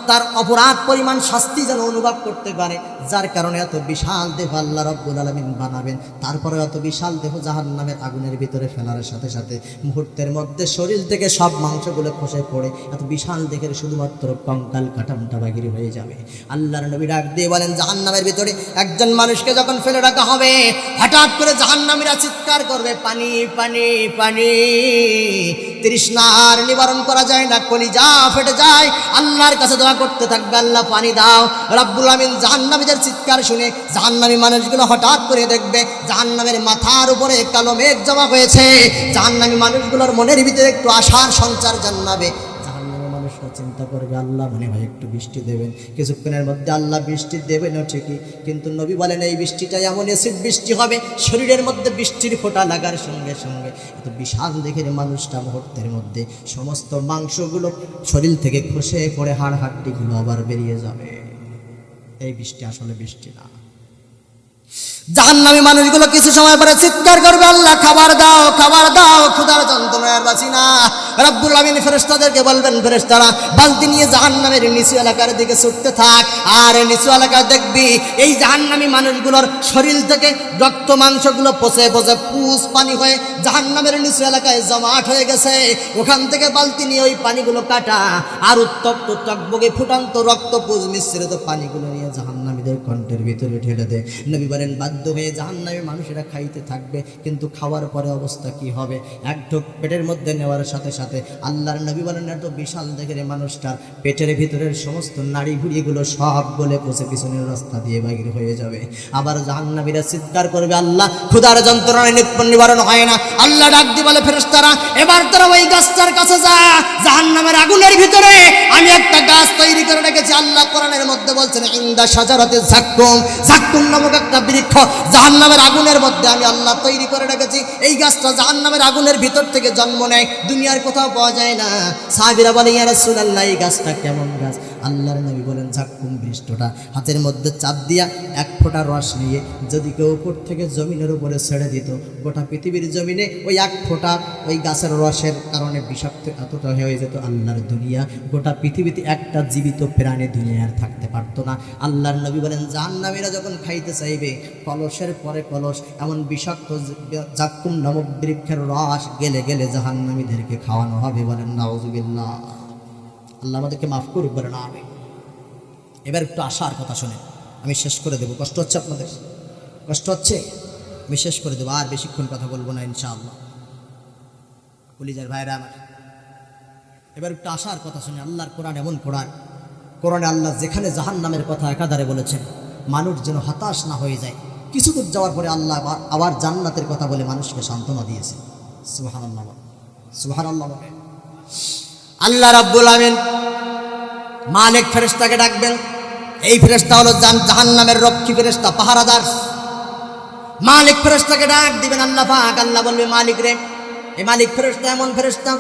তার অপরাধ পরিমাণ শাস্তি যেন অনুভব করতে পারে, যার কারণে এত বিশাল দেহ আল্লাহ রাব্বুল আলামিন বানাবেন। তারপরে এত বিশাল দেহ জাহান্নামের আগুনের ভিতরে ফেলার সাথে সাথে মুহূর্তের মধ্যে শরীর থেকে সব মাংসগুলো খসে পড়ে এত বিশাল দেহের শুধুমাত্র কঙ্কাল কাটামটা বাগির হয়ে যাবে। আল্লাহর নবী ডাক দিয়ে বলেন জাহান্নামের ভিতরে একজন মানুষকে যখন ফেলে রাখা হবে, হঠাৎ করে জাহান্নামীরা চিৎকার করবে, পানি পানি পানি। তৃষ্ণার নিবারণ করা যায় না, কলিজা ফেটে যায়, আল্লাহর কাছে দোয়া করতে থাকবে, আল্লাহ পানি দাও। রব্বুল আমিন জাহান্নামীদের চিৎকার শুনে জাহান্নামী মানুষগুলো হঠাৎ করে দেখবে জাহান্নামের মাথার উপরে কালো মেঘ জমা হয়েছে। জাহান্নামী মানুষগুলোর মনের ভিতরে একটু আশার সঞ্চার জন্মাবে। জাহান্নামী মানুষরা চিন্তা করবে আল্লাহ মনে হয় একটু বৃষ্টি দেবেন। কিছুক্ষণের মধ্যে আল্লাহ বৃষ্টি দেবেন ঠিকই, কিন্তু নবী বলেন এই বৃষ্টিটা এমন অ্যাসিড বৃষ্টি হবে, শরীরের মধ্যে বৃষ্টির ফোঁটা লাগার সঙ্গে সঙ্গে এত বিশাল দেখে মানুষটা মুহূর্তের মধ্যে সমস্ত মাংসগুলো শরীর থেকে খসে পড়ে হাড় হাড্ডিগুলো আবার বেরিয়ে যাবে। এই বৃষ্টি আসলে বৃষ্টি না। জাহান্নামী মানুষগুলো কিছু সময় পরে চিৎকার করবে আল্লাহ খাবার দাও, খাবার দাও, ক্ষুধার যন্ত্রণায় আর বাঁচি না। রব্বুল আমিন ফেরেশতাদেরকে বলবেন ফেরেশতারা বালতি নিয়ে জাহান্নামের নিচু এলাকার দিকে ছুটতে থাক। আর নিচু এলাকায় দেখবি এই জাহান্নামী মানুষগুলোর শরীর থেকে রক্ত মাংসগুলো পচে পচে পুষ পানি হয়ে জাহান্নামের নিচু এলাকায় জমাট হয়ে গেছে। ওখান থেকে বালতি নিয়ে ওই পানিগুলো কাটা আর উত্তপ্ত টকবগে ফুটান্ত রক্ত পুষ মিশ্রিত পানিগুলো নিয়ে জাহান্নামীদের কণ্ঠের ভিতরে ঢেলে দেয়। নবী বলেন বাধ্য হয়ে জাহান্নামী মানুষেরা খাইতে থাকবে, কিন্তু খাওয়ার পরে অবস্থা কি হবে? এক ঢোক পেটের মধ্যে নেওয়ার সাথে সাথে আল্লাহর নবী বলেন এত বিশাল দেখে মানুষটার পেটের ভিতরের সমস্ত নাড়ি ভুড়িগুলো সব গলে পচে পিছনের রাস্তা দিয়ে বাইরে হয়ে যাবে। আবার জাহান্নামীরা চিৎকার করবে আল্লাহ ক্ষুধার যন্ত্রণায় নিবারণ হয় না। আল্লাহ ডাক দিয়ে বলে ফেরেশতারা এবার তোরা ওই গাছটার কাছে যা, জাহান্নামের আগুনের ভিতরে আমি একটা গাছ তৈরি করে রেখেছি। আল্লাহ কোরআনের মধ্যে বলছেন ইনদা শাজারাতে যাক্কুম, যাক্কুম নামক একটা বৃক্ষ জাহান্নামের আগুনের মধ্যে আমি আল্লাহ তৈরি করে রেখেছি। এই গাছটা জাহান্নামের আগুনের ভিতর থেকে জন্ম নেয়, দুনিয়ার কোথাও পাওয়া যায় না। সাহাবীরা বলে ইয়া রাসূলুল্লাহ এই গাছটা কেমন গাছ? আল্লাহর নবী বলেন যাক্কুম বৃক্ষটা হাতের মধ্যে চাপ দিয়া এক ফোঁটা রস নিয়ে যদি কেউ উপর থেকে জমিনের উপরে ছেড়ে দিত, গোটা পৃথিবীর জমিনে ওই এক ফোঁটা ওই গাছের রসের কারণে বিষাক্ত এতটা হয়ে যেত আল্লাহর দুনিয়া, গোটা পৃথিবীতে একটা জীবিত প্রাণী দুনিয়ার থাকতে পারতো না। আল্লাহর নবী বলেন জাহান্নামীরা যখন খাইতে চাইবে কলসের পরে কলস এমন বিষাক্ত যাক্কুম নামক বৃক্ষের রস গেলে গেলে জাহান্নামীদেরকে খাওয়ানো হবে। বলেন নাউযুবিল্লাহ। আল্লাহ আমাদেরকে মাফ করুক, বলেন আমিন। এবার একটু আশার কথা শুনে আমি শেষ করে দেবো। কষ্ট হচ্ছে আপনাদের? কষ্ট হচ্ছে? আমি শেষ করে দেবো, আর বেশিক্ষণ কথা বলবো না ইনশাআল্লাহ। কলিজার ভাইরা আমার, এবার একটু আশার কথা শুনে। আল্লাহর কোরআন এমন কোরআনে আল্লাহ যেখানে জাহান্নামের কথা একাধারে বলেছেন মানুষ যেন হতাশ না হয়ে যায়। কিছু দূর যাওয়ার পরে আল্লাহ আবার জান্নাতের কথা বলে মানুষকে সান্ত্বনা দিয়েছে। সুবহানাল্লাহ, সুবহানাল্লাহ। আল্লাহ রাব্বুল আমিন মালিক ফেরেশতাকে ডাকবেন। এই ফেরেশতা হলো জাহান্নামের রক্ষী ফেরেশতা, পাহারাদার। মালিক ফেরেশতাকে ডাক দিবেন আল্লাহ পাক। আল্লাহ বলবে মালিক রে, এই মালিক ফেরেশতা এমন ফেরেশতা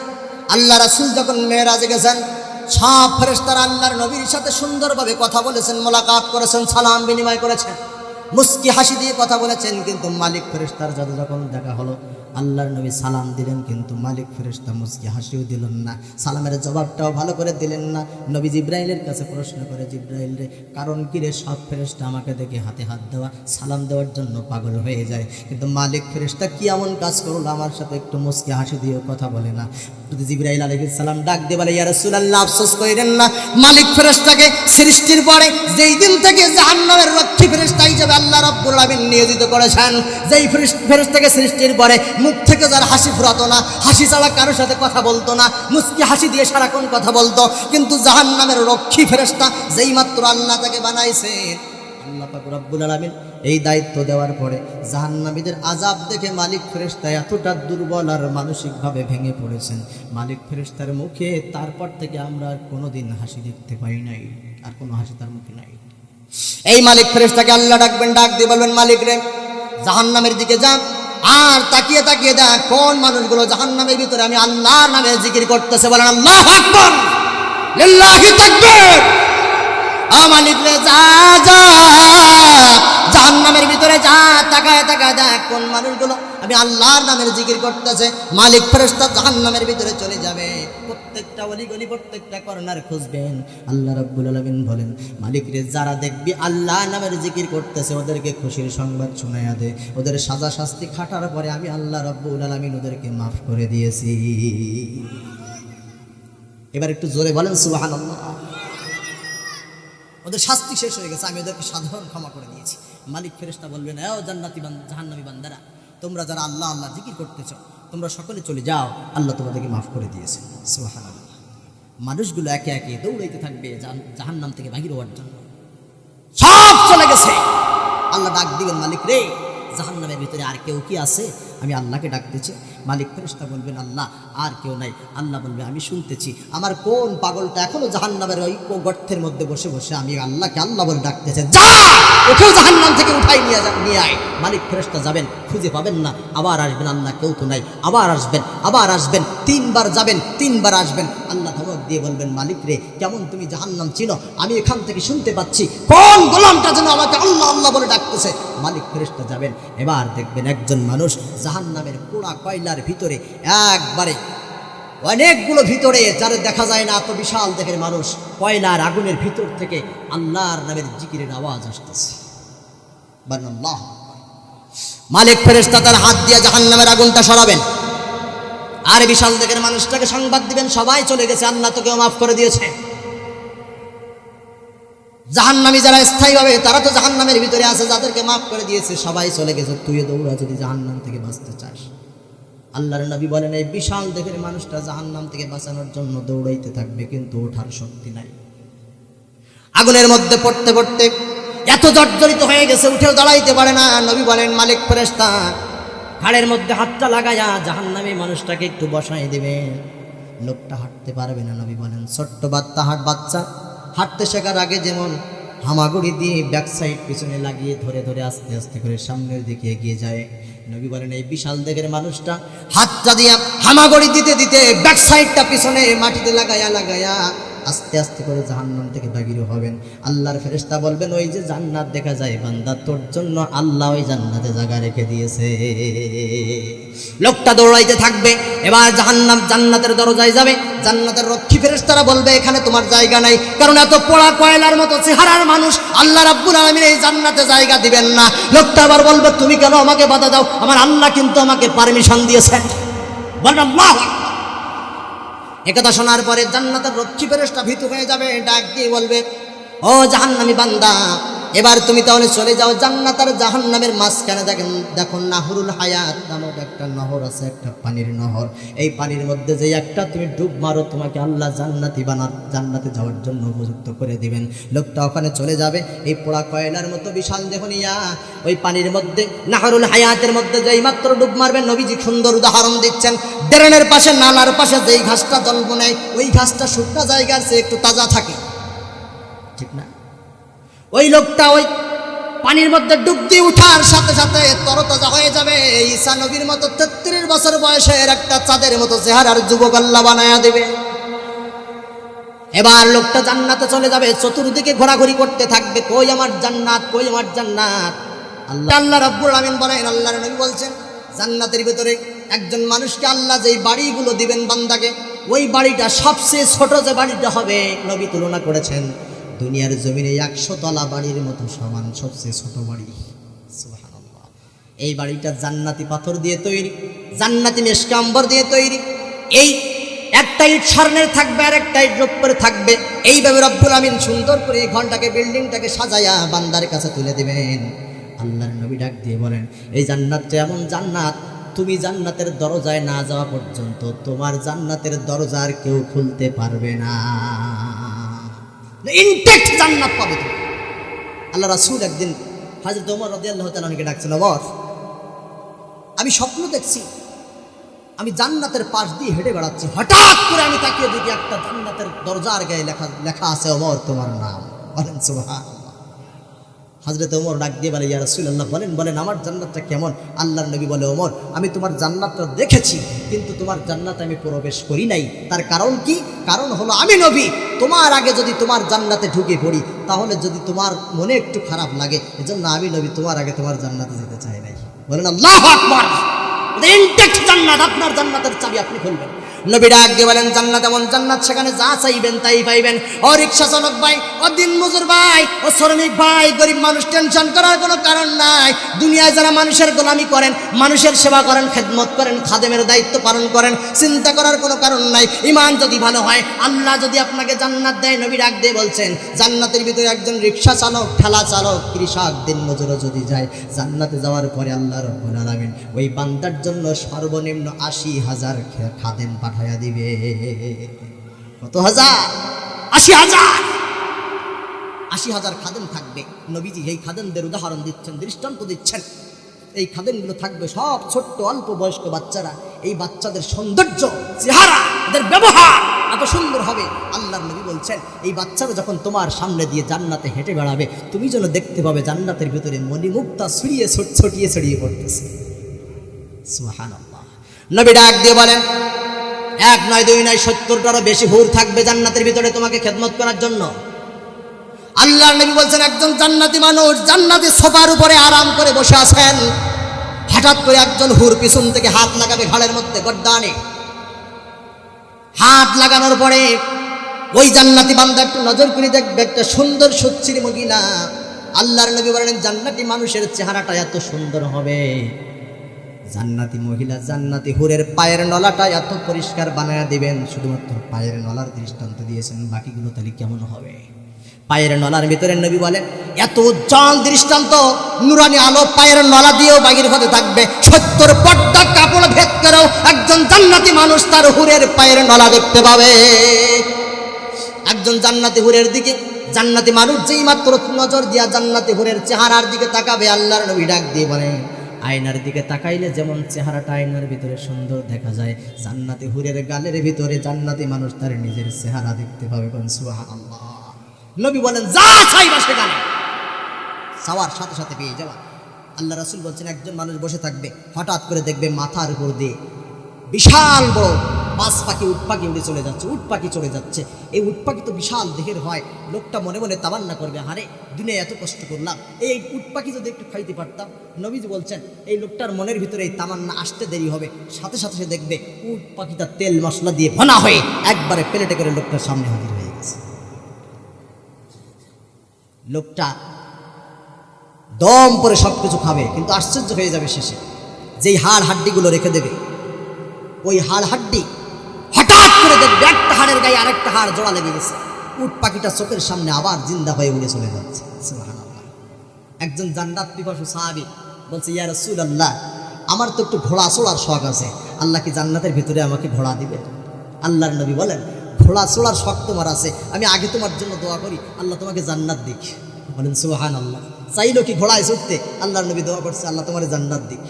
আল্লাহ রাসূল যখন মেরাজে গেছেন সব ফেরেশতারা আল্লাহর নবীর সাথে সুন্দরভাবে কথা বলেছেন, মোলাকাত করেছেন, সালাম বিনিময় করেছেন, মুস্কি হাসি দিয়ে কথা বলেছেন। কিন্তু মালিক ফেরেশতার সাথে যখন দেখা হলো আল্লাহর নবী সালাম দিলেন, কিন্তু মালিক ফেরেশতা মুস্কি হাসিও দিলেন না, সালামের জবাবটাও ভালো করে দিলেন না। নবী জিব্রাইলের কাছে প্রশ্ন করে জিব্রাইল রে কারণ কি রে? সব ফেরেশতা আমাকে দেখে হাতে হাত দেওয়া সালাম দেওয়ার জন্য পাগল হয়ে যায়, কিন্তু মালিক ফেরেশতা কি এমন কাজ করলো আমার সাথে একটু মুস্কি হাসি দিয়েও কথা বলে না? জিব্রাইল আলাইহিস সালাম ডাক দিয়ে বলে ইয়া রাসূলুল্লাহ আফসোস করেন না, মালিক ফেরেশতাকে সৃষ্টির পরে যেই দিন থেকে জাহান্নামের রক্ষী ফেরেশতা হিসেবে আল্লাহ রাব্বুল আলামিন নিয়োজিত করেছেন, যেই ফেরেশতাকে সৃষ্টির পরে মুখ থেকে যার হাসি ফুরাতো না, হাসি ছাড়া কারোর সাথে কথা বলতো না, মুস্কি হাসি দিয়ে সারাক্ষণ কথা বলতো, কিন্তু জাহান্নামের রক্ষী ফেরেশতা যেই মাত্র আল্লাহ তাকে বানাইছেন, আল্লাহ পাক রব্বুল আলামিন এই দায়িত্ব দেওয়ার পরে জাহান্নামীদের আযাব দেখে মালিক ফেরেশতা এতটা দুর্বল আর মানসিকভাবে ভেঙে পড়েছেন, মালিক ফেরেশতার মুখে তারপর থেকে আমরা আর কোনোদিন হাসি দেখতে পাই নাই, আর কোনো হাসি তার মুখে নাই। এই মালিক ফেরেশতাকে আল্লাহ ডাকবেন, ডাক দিয়ে বলবেন মালিক রে জাহান্নামের দিকে যা, আর তাকিয়ে তাকিয়ে দেখ কোন মানুষগুলো জাহান্নামের ভিতরে আমি আল্লাহর নামে জিকির করতেছে। বলেন আল্লাহু আকবার, লিল্লাহি তাকবীর। মালিক রে যা যা জাহান্নামের ভিতরে যা, তাকায় তাকায় দেখ কোন মানুষগুলো আমি আল্লাহর নামের জিকির করতেছে। মালিক ফেরেশতা জাহান্নামের ভিতরে চলে যাবে, প্রত্যেকটা অলিগলি প্রত্যেকটা কর্নার খুঁজবেন। আল্লাহ রাব্বুল আলামিন বলেন মালিক রে যারা দেখবি আল্লাহর নামের জিকির করতেছে ওদেরকে খুশির সংবাদ শোনায়া দে, ওদের সাজা শাস্তি খাটার পরে আমি আল্লাহ রাব্বুল আলামিন ওদেরকে মাফ করে দিয়েছি। এবার একটু জোরে বলেন সুবহানাল্লাহ। ওদের শাস্তি শেষ হয়ে গেছে, আমি ওদেরকে সাধারণ ক্ষমা করে দিয়েছি। মালিক ফেরেশতা বলবেন ও জান্নাতি জাহান্নামী বান্দারা তোমরা যারা আল্লাহ আল্লাহ জিকির করতেছ তোমরা সকলে চলে যাও, আল্লাহ তোমাদেরকে মাফ করে দিয়েছে। সুবহানাল্লাহ। মানুষগুলো একে একে দৌড়াইতে থাকবে জাহান্নাম থেকে বাহির হওয়ার জন্য। সব চলে গেছে। আল্লাহ ডাক দিবেন, মালিক রে জাহান্নামের ভিতরে আর কেউ কি আছে? আমি আল্লাহকে ডাকতেছি। মালিক ফেরেশতা বলবেন, আল্লাহ আর কেউ নাই। আল্লাহ বলবে, আমি শুনতেছি। আমার কোন পাগলটা এখনো জাহান্নামের ওই গর্তের মধ্যে বসে বসে আমি আল্লাহকে আল্লাহ বলে ডাকতেছে, যা ওকেও জাহান্নাম থেকে উঠাই নিয়ে আয়। মালিক ফেরেশতা যাবেন, খুঁজে পাবেন না, আবার আসবেন, আল্লাহ কেউ তো নাই। আবার আসবেন, 3 বার যাবেন, 3 বার আসবেন। আল্লাহ ধমক দিয়ে বলবেন, মালিক রে কেমন তুমি জাহান্নাম চিনো? আমি এখান থেকে শুনতে পাচ্ছি কোন গোলামটা যেন আমাকে আল্লাহ আল্লাহ বলে ডাকতেছে। মালিক ফেরেশতা যাবেন, এবার দেখবেন একজন মানুষ জাহান্নামের পোড়া কয়লার ভিতরে একবারে অনেকগুলো ভিতরে যারা দেখা যায় না, এত বিশাল দেখের মানুষ, কয়লার আগুনের ভিতর থেকে আল্লাহর নামের জিকিরের আওয়াজ আসতেছে। সুবহানাল্লাহ। মালিক ফেরেশতা তার হাত দিয়ে জাহান্নামের আগুনটা সরাবেন, আর বিশাল দেখের মানুষটাকে সংবাদ দিবেন, সবাই চলে গেছে, আল্লাহ তোকেও মাফ করে দিয়েছে। জাহান্নামী যারা স্থায়ীভাবে, তারা তো জাহান্নামের ভিতরে আছে, যাদেরকে মাফ করে দিয়েছে সবাই চলে গেছে। তুইও দৌড়া যদি জাহান্নাম থেকে বাঁচতে চাস। আল্লাহর নবী বলেন, এই বিশাল দেখের মানুষটা জাহান্নাম থেকে বাঁচানোর জন্য দৌড়াইতে থাকবে, কিন্তু ওঠার শক্তি নাই। আগুনের মধ্যে পড়তে পড়তে এত জর্জরিত হয়ে গেছে, উঠেও দাঁড়াইতে পারে না। নবী বলেন, মালিক ফেরেশতা ঘাড়ের মধ্যে হাতটা লাগায়া জাহান্নামী মানুষটাকে একটু বসাই দেবেন। লোকটা হাঁটতে পারবে না। নবী বলেন, ছোট্ট বাচ্চা হাঁটতে শেখার আগে যেমন হামাগুড়ি দিয়ে ব্যাক সাইড পিছনে লাগিয়ে ধরে ধরে আস্তে আস্তে করে সামনের দিকে এগিয়ে যায়, নবী বলেন এই বিশাল দেহের মানুষটা হাতটা দিয়ে হামাগুড়ি দিতে দিতে ব্যাক সাইডটা পিছনে মাটিতে লাগায়া আস্তে আস্তে করে জাহান্নাম থেকে বাহির হবেন। আল্লাহর ফেরেশতা বলবেন, ওই যে জান্নাত দেখা যায় বান্দা, তোর জন্য আল্লাহ ওই জান্নাতে জায়গা রেখে দিয়েছে। লোকটা দৌড়াইতে থাকবে, এবার জান্নাতের দরজায় যাবে। জান্নাতের রক্ষী ফেরেশতারা বলবে, এখানে তোমার জায়গা নাই, কারণ এত পোড়া কয়লার মতো চেহারার মানুষ আল্লাহ রাব্বুল আলামিন এই জান্নাতে জায়গা দিবেন না। লোকটা আবার বলবে, তুমি কেন আমাকে বাধা দাও? আমার আল্লাহ কিন্তু আমাকে পারমিশন দিয়েছেন। বলেন আল্লাহু আকবার। একথা শোনার পরে জান্নাতের রক্ষী ফেরেশতা ভীতু হয়ে যাবে, ডাক দিয়ে বলবে, ও জাহান্নামী বান্দা, এবার তুমি তাহলে চলে যাও। জান্নাত আর জাহান্নামের মাঝখানে দেখো নাহরুল হায়াত নামক একটা নহর আছে, একটা পানির নহর। এই পানির মধ্যে যে একটা তুমি ডুব মারো, তোমাকে আল্লাহ জান্নাতে যাওয়ার জন্য উপযুক্ত করে দিবেন। লোকটা ওখানে চলে যাবে, এই পোড়া কয়লার মতো বিশাল দেহ নিয়া ওই পানির মধ্যে নাহরুল হায়াতের মধ্যে যেই মাত্র ডুব মারবে, নবীজি সুন্দর উদাহরণ দিচ্ছেন, ড্রেনের পাশে নালার পাশে যেই ঘাসটা জন্ম নেয়, ওই ঘাসটা শুকনা জায়গার চেয়ে একটু তাজা থাকে, ঠিক না? ওই লোকটা ওই পানির মধ্যে ডুব দিয়ে উঠার সাথে সাথে তরতাজা হয়ে যাবে। ঈসা নবীর মতো 33 বছর বয়সের একটা চাঁদের মতো চেহারার যুবক আল্লাহ বানায়া দেবে। এবার লোকটা জান্নাতে চলে যাবে, চতুর্দিকে ঘোরাঘুরি করতে থাকবে, কই আমার জান্নাত, কই আমার জান্নাত। আল্লাহ রাব্বুল আলামিন বলেন, আল্লাহর নবী বলছেন, জান্নাতের ভিতরে একজন মানুষকে আল্লাহ যেই বাড়িগুলো দিবেন বান্দাকে, ওই বাড়িটা সবচেয়ে ছোট যে বাড়িটা হবে, নবী তুলনা করেছেন দুনিয়ার জমিনে 100 তলা বাড়ির মতো সমান সবচেয়ে ছোট বাড়ি। সুবহানাল্লাহ। এই বাড়িটা জান্নাতি পাথর দিয়ে তৈরি, জান্নাতি মেশকা আম্বর দিয়ে তৈরি। এই একটা ইট স্বর্ণের থাকবে আর একটা ইট রূপের থাকবে। এইভাবে রব্বুল আমিন সুন্দর করে এই ঘরটাকে, বিল্ডিংটাকে সাজায়া বান্দার কাছে তুলে দিবেন। আল্লাহর নবী ডাক দিয়ে বলেন, এই জান্নাতটা এমন জান্নাত, তুমি জান্নাতের দরজায় না যাওয়া পর্যন্ত তোমার জান্নাতের দরজা আর কেউ খুলতে পারবে না। ইনটেক্ট জান্নাত পাবে তুমি। আল্লাহ রাসূল একদিন হযরত ওমর রাদিয়াল্লাহু তাআলা আনহুকে ডাকছেন, ওমর, আমি স্বপ্ন দেখছি আমি জান্নাতের পাশ দিয়ে হেঁটে বেড়াচ্ছি, হঠাৎ করে আমি তাকিয়ে দেখি একটা জান্নাতের দরজার গায়ে লেখা আছে ওমর তোমার নাম। বলেন সুবহানাল্লাহ। হযরত ওমর ডাক দিয়ে বলে, ইয়া রাসূলুল্লাহ, বলেন আমার জান্নাতটা কেমন? আল্লাহর নবী বলে, ওমর, আমি তোমার জান্নাতটা দেখেছি, কিন্তু তোমার জান্নাতে আমি প্রবেশ করি নাই। তার কারণ কি? কারণ হলো আমি নবী, তোমার আগে যদি তোমার জান্নাতে ঢুকে পড়ি, তাহলে যদি তোমার মনে একটু খারাপ লাগে, এজন্য আমি নবী তোমার আগে তোমার জান্নাতে যেতে চাই নাই। বলেন আল্লাহু আকবার। জান্নাত, ইনটেক্ট জান্নাত, আপনার জান্নাতের চাবি আপনি খুলবেন। নবী ডাক দিয়ে বলেন জান্নাত এমন জান্নাত, সেখানে যা চাইবেন তাই পাইবেন। ও রিক্সা চালক ভাই, ও দিনমজুর ভাই, ও শ্রমিক ভাই, গরিব মানুষ, টেনশন করার কোনো কারণ নাই। দুনিয়ায় যারা মানুষের গোলামি করেন, মানুষের সেবা করেন, খেদমত করেন, খাদেমের দায়িত্ব পালন করেন, চিন্তা করার কোনো কারণ নাই। ঈমান যদি ভালো হয়, আল্লাহ যদি আপনাকে জান্নাত দেয়, নবী ডাক দিয়ে বলছেন জান্নাতের ভিতরে একজন রিক্সা চালক, ঠেলা চালক, কৃষক, দিনমজুরও যদি যায়, জান্নাতে যাওয়ার পরে আল্লাহ রাব্বুল আলামিন ওই বান্দার জন্য সর্বনিম্ন 80,000 খাদেম পাঠাইয়া দিবে। কত হাজার? 80,000। 80,000 খাদেম থাকবে। নবীজি এই খাদেমদের উদাহরণ দিচ্ছেন, দৃষ্টান্ত দিচ্ছেন। এই খাদেমগুলো থাকবে সব ছোট্ট অল্প বয়স্ক বাচ্চারা। এই বাচ্চাদের সৌন্দর্য, চেহারা, এদের ব্যবহার এত সুন্দর হবে। আল্লাহর নবী বলছেন এই বাচ্চারা যখন তোমার সামনে দিয়ে জান্নাতে হেঁটে বেড়াবে, তুমি যেন দেখতে পাবে জান্নাতের ভিতরে মণিমুক্তা ছড়িয়ে ছড়িয়ে পড়তেছে। সুবহানাল্লাহ। নবী ডাক দিয়ে বলেন 1 নয় 2 নয় 70টারও বেশি হুর থাকবে জান্নাতের ভিতরে তোমাকে খেদমত করার জন্য। আল্লাহর নবী বলছেন একজন জান্নাতি মানুষ জান্নাতি সোফার উপরে আরাম করে বসে আছেন, হঠাৎ করে একজন হুর পিছন থেকে হাত লাগাবে ঘাড়ের মধ্যে, গর্দানে হাত লাগানোর পরে ওই জান্নাতি বান্দা একটু নজর করে দেখবে একটা সুন্দর সুচ্ছির মহিলা। আল্লাহর নবী বলেন জান্নাতি মানুষের চেহারাটা এত সুন্দর হবে, জান্নাতি মহিলা জান্নাতি হুরের পায়ের নলাটা এত পরিষ্কার বানায়া দিবেন। শুধুমাত্র পায়ের নলার দৃষ্টান্ত দিয়েছেন, বাকিগুলো তাহলে কেমন হবে? পায়ের নলার ভিতরে নবী বলেন এত উজ্জ্বল দৃষ্টান্ত, নুরানি আলো পায়ের নলা দিয়েও বাগির হতে থাকবে। 70 পর্দা কাপড় ভেদ করেও একজন জান্নাতি মানুষ তার হুরের পায়ের নলা দেখতে পাবে। একজন জান্নাতি হুরের দিকে জান্নাতি মানুষ যেই মাত্র নজর দিয়া জান্নাতি হুরের চেহারার দিকে তাকাবে, আল্লাহর নবী ডাক দিয়ে বলেন আয়নার দিকে তাকাইলে যেমন চেহারাটা আয়নার ভিতরে সুন্দর দেখা যায়, জান্নাতি হুরের গালের ভিতরে জান্নাতি মানুষ তার নিজের চেহারা দেখতে পাবে। সুবহানাল্লাহ। নবী বলেন যা চাইবা সেখানে চাওয়ার সাথে সাথে পেয়ে যাওয়া। আল্লাহ রাসূল বলছেন একজন মানুষ বসে থাকবে, হঠাৎ করে দেখবে মাথার উপর দিয়ে বিশাল বড় বাস পাখি, উট পাখি উড়ে চলে যাচ্ছে, উট পাখি চলে যাচ্ছে। এই উট পাখি তো বিশাল দেহের হয়, লোকটা মনে মনে তামান্না করবে হারে দুনিয়া এত কষ্ট করলাম, এই উট পাখি যদি একটু খাইতে পারতাম। নবীজি বলছেন এই লোকটার মনের ভিতরে এই তামান্না আসতে দেরি হবে, সাথে সাথে সে দেখবে উট পাখিটা তেল মশলা দিয়ে ভনা হয়ে একবারে প্লেটে করে লোকটার সামনে হাজির হয়ে গেছে। লোকটা দম করে সব কিছু খাবে, কিন্তু আশ্চর্য হয়ে যাবে শেষে যেই হাড় হাড্ডিগুলো রেখে দেবে, ওই হাড় হাড্ডি হঠাৎ করে দেখবে একটা হাড়ের গায়ে আরেকটা হাড় জোড়া লেগে গেছে। উট পাখিটা চোখের সামনে আবার জিন্দা হয়ে উড়ে চলে যাচ্ছে। সুবহানাল্লাহ। একজন জান্নাত পিপাসু সাহাবী বলছে ইয়া রাসূলুল্লাহ, আমার তো একটু ঘোড়া চড়ার শখ আছে, আল্লাহ কি জান্নাতের ভিতরে আমাকে ঘোড়া দিবে? আল্লাহর নবী বলেন ঘোড়া চড়ার শখ তোমার আছে, আমি আগে তোমার জন্য দোয়া করি আল্লাহ তোমাকে জান্নাত দিক। বলেন সুবহানাল্লাহ। চাইলো কি ঘোড়ায় চড়তে, আল্লাহর নবী দোয়া করছে আল্লাহ তোমার জান্নাত দিক।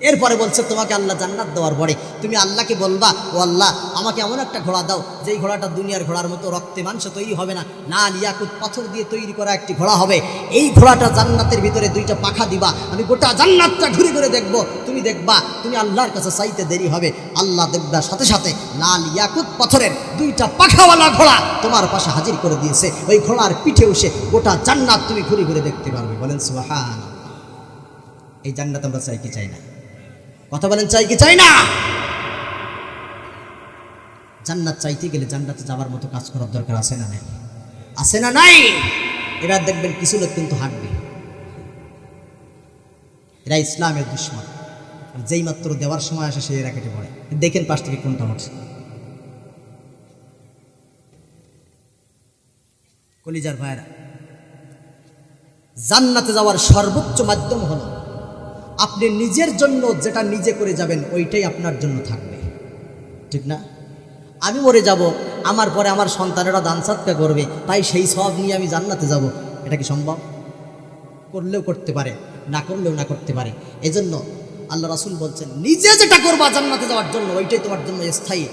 এরপরে বলছে তোমাকে আল্লাহ জান্নাত দেওয়ার পরে তুমি আল্লাহকে বলবা ও আল্লাহ আমাকে এমন একটা ঘোড়া দাও যেই ঘোড়াটা দুনিয়ার ঘোড়ার মতো রক্তে মাংসে তৈরি হবে না, লাল ইয়াকুত পাথর দিয়ে তৈরি করা একটি ঘোড়া হবে। এই ঘোড়াটা জান্নাতের ভিতরে 2টা পাখা দিবা, আমি গোটা জান্নাতটা ঘুরে ঘুরে দেখবো, তুমি দেখবা তুমি আল্লাহর কাছে চাইতে দেরি হবে, আল্লাহ দেখবার সাথে সাথে লাল ইয়াকুত পাথরের 2টা পাখাওয়ালা ঘোড়া তোমার পাশে হাজির করে দিয়েছে। ওই ঘোড়ার পিঠে বসে গোটা জান্নাত তুমি ঘুরে ঘুরে দেখতে পারবে। বলেন সুবহানাল্লাহ। এই জান্নাত আমরা চাই কি চাই না? কথা বলেন চাই কি চাই না? জান্নাত চাইতে গেলে জান্নাতে যাওয়ার মতো কাজ করার দরকার আছে না নাই? আছে না নাই? এবার দেখবেন কিছু লোক কিন্তু হাঁটবে, এরা ইসলামের দুশমন, আর যেই মাত্র দেওয়ার সময় আসে সে এরা কেটে পড়ে। দেখেন পাশ থেকে কোনটা হচ্ছে। কলিজার ভাইরা, জান্নাতে যাওয়ার সর্বোচ্চ মাধ্যম হলো আপনি নিজের জন্য যেটা নিজে করে যাবেন ওইটাই আপনার জন্য থাকবে, ঠিক না? আমি মরে যাব, আমার পরে আমার সন্তানেরা দান সাদকা করবে, তাই সেই সব নিয়ে আমি জান্নাতে যাব, এটা কি সম্ভব? করলেও করতে পারে, না করলেও না করতে পারে। এজন্য আল্লাহ রাসূল বলছেন নিজে যেটা করবা জান্নাতে যাওয়ার জন্য ওইটাই তোমার জন্য স্থায়ী।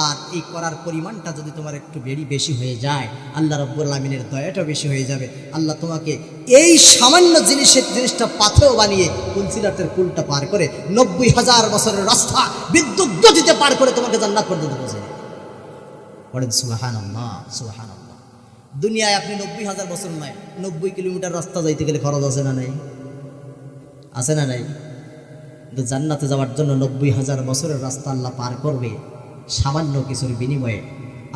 আর এই করার পরিমাণটা যদি তোমার একটু বেশি হয়ে যায়, আল্লাহ রাব্বুল আলামিনের দয়াটা বেশি হয়ে যাবে। আল্লাহ তোমাকে এই সামান্য জিনিসটা পাথর বানিয়ে কুলসিরাতের কুলটা পার করে 90,000 বছরের রাস্তা বিদ্যুৎ গতিতে পার করে তোমাকে জান্নাত পর্যন্ত পৌঁছে দেবে। বলেন সুবহানাল্লাহ, সুবহানাল্লাহ। দুনিয়ায় আপনি 90,000 বছর নয়, 90 কিলোমিটার রাস্তা যাইতে গেলে খরচ আছে না নাই? আছে না নাই? কিন্তু জান্নাতে যাওয়ার জন্য 90,000 বছরের রাস্তা আল্লাহ পার করবে সামান্য কিছুর বিনিময়ে।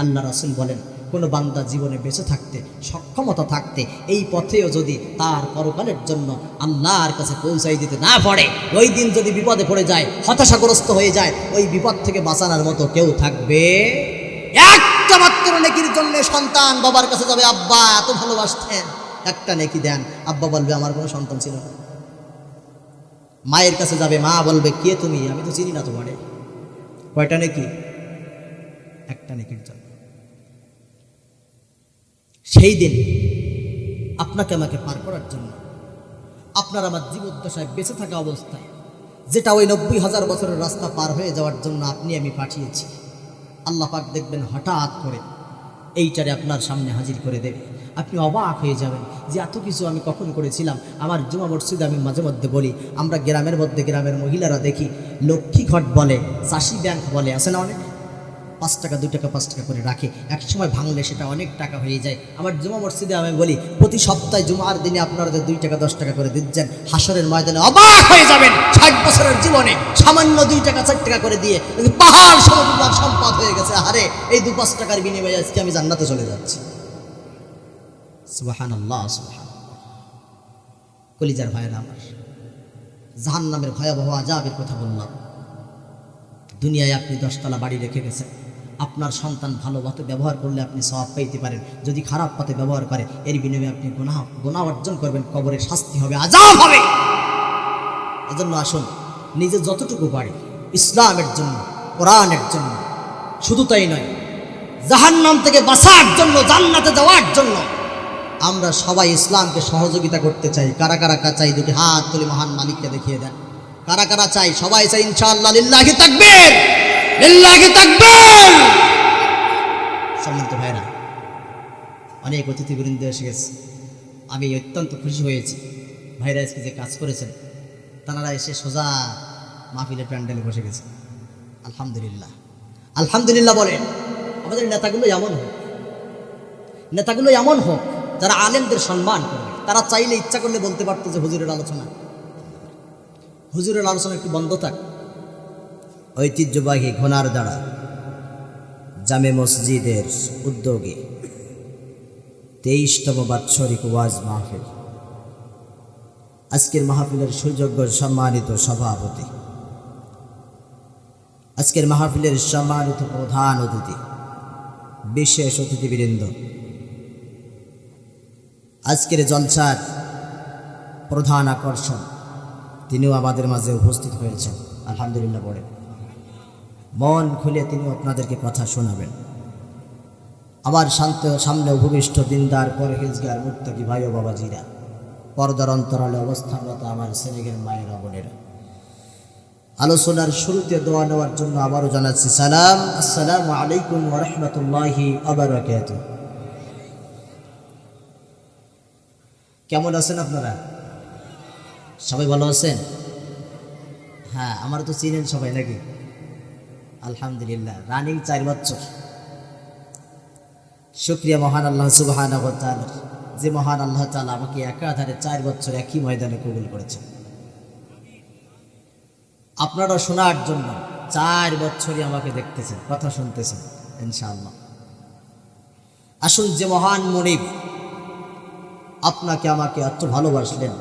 আল্লাহ রাসূল বলেন, কোনো বান্দা জীবনে বেঁচে থাকতে সক্ষমতা থাকতে এই পথেও যদি তার পরকালের জন্য আল্লাহর কাছে পৌঁছাই দিতে না পারে, ওই দিন যদি বিপদে পড়ে যায়, হতাশাগ্রস্ত হয়ে যায়, ওই বিপদ থেকে বাঁচানোর মতো কেউ থাকবে। একটা মাত্র নেকির জন্য সন্তান বাবার কাছে যাবে, আব্বা এত ভালোবাসতেন, একটা নেকি দেন। আব্বা বলবে আমার কোনো সন্তান ছিল না। মায়ের কাছে যাবে, মা বলবে কে তুমি, আমি তো চিনি না তোমারে। কয়টা নেকি? একটা নেকির জন্য। সেই দিন আপনাকে আমাকে পার করার জন্য, আপনার আমার জীবদ্দশায় বেঁচে থাকা অবস্থায় যেটা ওই 90,000 বছরের রাস্তা পার হয়ে যাওয়ার জন্য আপনি আমি পাঠিয়েছি, আল্লাহ পাক দেখবেন হঠাৎ করে এইটারে আপনার সামনে হাজির করে দেবে। আপনি অবাক হয়ে যাবেন যে এত কিছু আমি কখন করেছিলাম। আমার জুমা মসজিদে আমি মাঝে মধ্যে বলি, আমরা গ্রামের মধ্যে গ্রামের মহিলারা দেখি লক্ষ্মী ঘট বলে, চাষি ব্যাংক বলে, আছে না অনেক, 5 টাকা 2 টাকা 5 টাকা করে রাখে, এক সময় ভাঙলে সেটা অনেক টাকা হয়ে যায়। আমার জুমা মসজিদে আমি বলি প্রতি সপ্তাহে জুমার দিনে আপনারা যে 2 টাকা 10 টাকা করে দিচ্ছেন, হাসরের ময়দানে অবাক হয়ে যাবেন। 60 বছরের জীবনে সামান্য 2 টাকা 4 টাকা করে দিয়ে পাহাড় সমপরিমাণ সম্পদ হয়ে গেছে। আরে এই 2-5 টাকার বিনিময়ে আজকে আমি জান্নাতে চলে যাচ্ছি। সুবহানাল্লাহ, সুবহানাল্লাহ। কলিজার ভাইয়েরা আমার, জাহান্নামের ভয়াবহ আযাবের কথা বললাম। দুনিয়ায় আপনি 10 তলা বাড়ি রেখে গেছেন, আপনার সন্তান ভালো পথে ব্যবহার করলে আপনি সওয়াব পাইতে পারেন, যদি খারাপ পথে ব্যবহার করে এর বিনিময়ে আপনি গুনাহ অর্জন করবেন, কবরের শাস্তি হবে, আযাব হবে। এজন্য আসুন নিজে যতটুকু পারি ইসলামের জন্য, কোরআনের জন্য, শুধু তাই নয় জাহান্নাম থেকে বাঁচার জন্য, জান্নাতে যাওয়ার জন্য আমরা সবাই ইসলামকে সহযোগিতা করতে চাই। কারা কারা চাই দুটি হাত তুলে মহান মালিককে দেখিয়ে দেন। কারা কারা চাই? সবাই চাই ইনশাআল্লাহ। লিল্লাহি তাকবীর, লিল্লাহি তাকবীর। সম্মানিত ভাইরা, অনেক অতিথিবৃন্দ এসে গেছে, আমি অত্যন্ত খুশি হয়েছি। ভাইরা আজকে যে কাজ করেছেন, তারা এসে সোজা মাহফিলের প্যান্ডেলে বসে গেছে। আলহামদুলিল্লাহ, আলহামদুলিল্লাহ বলেন। আমাদের নেতাগুলো এমন হোক, নেতাগুলো এমন হোক যারা আলেমদের সম্মান করবে। তারা চাইলে ইচ্ছা করলে বলতে পারতো যে হুজুরের আলোচনা একটু বন্ধ থাক। ঐতিহ্যবাহী ঘোনার দাঁড়া জামে মসজিদের উদ্যোগে 23তম বাৎসরিক ওয়াজ মাহফিল। আজকের মাহফিলের সুযোগ্য সম্মানিত সভাপতি, আজকের মাহফিলের সম্মানিত প্রধান অতিথি, বিশেষ অতিথিবৃন্দ, আজকের জলসার প্রধান আকর্ষণ, তিনিও আমাদের মাঝে উপস্থিত হয়েছেন। আলহামদুলিল্লাহ বলে মন খুলে তিনি আপনাদেরকে কথা শোনাবেন। আমার শান্ত সামনে উপবিষ্ট দিনদার পরহেজগার মুত্তাকি ভাই ও বাবাজিরা, পর্দার অন্তরালে অবস্থানরত আমার সেনেগের মায়েরা বোনেরা, আলোচনার শুরুতে দোয়া নেওয়ার জন্য আবারও জানাচ্ছি সালাম, আসসালামু আলাইকুম ওয়া রাহমাতুল্লাহি ওয়া বারাকাতুহু। কেমন আছেন আপনারা? সবাই ভালো আছেন? হ্যাঁ, আমার তো চিনেন সবাই নাকি? আলহামদুলিল্লাহ, রানিং 4 বছর। শুকরিয়া মহান আল্লাহ সুবহানাহু ওয়া তাআলা, যে মহান আল্লাহ তাআলা আমাকে একাধারে 4 বছর একই ময়দানে কবুল করেছেন। আপনারা শোনার জন্য 4 বছরই আমাকে দেখতেছেন, কথা শুনতেছেন ইনশাআল্লাহ। আসুন, যে মহান মুনিব আপনাকে আমাকে এত ভালোবাসলেন,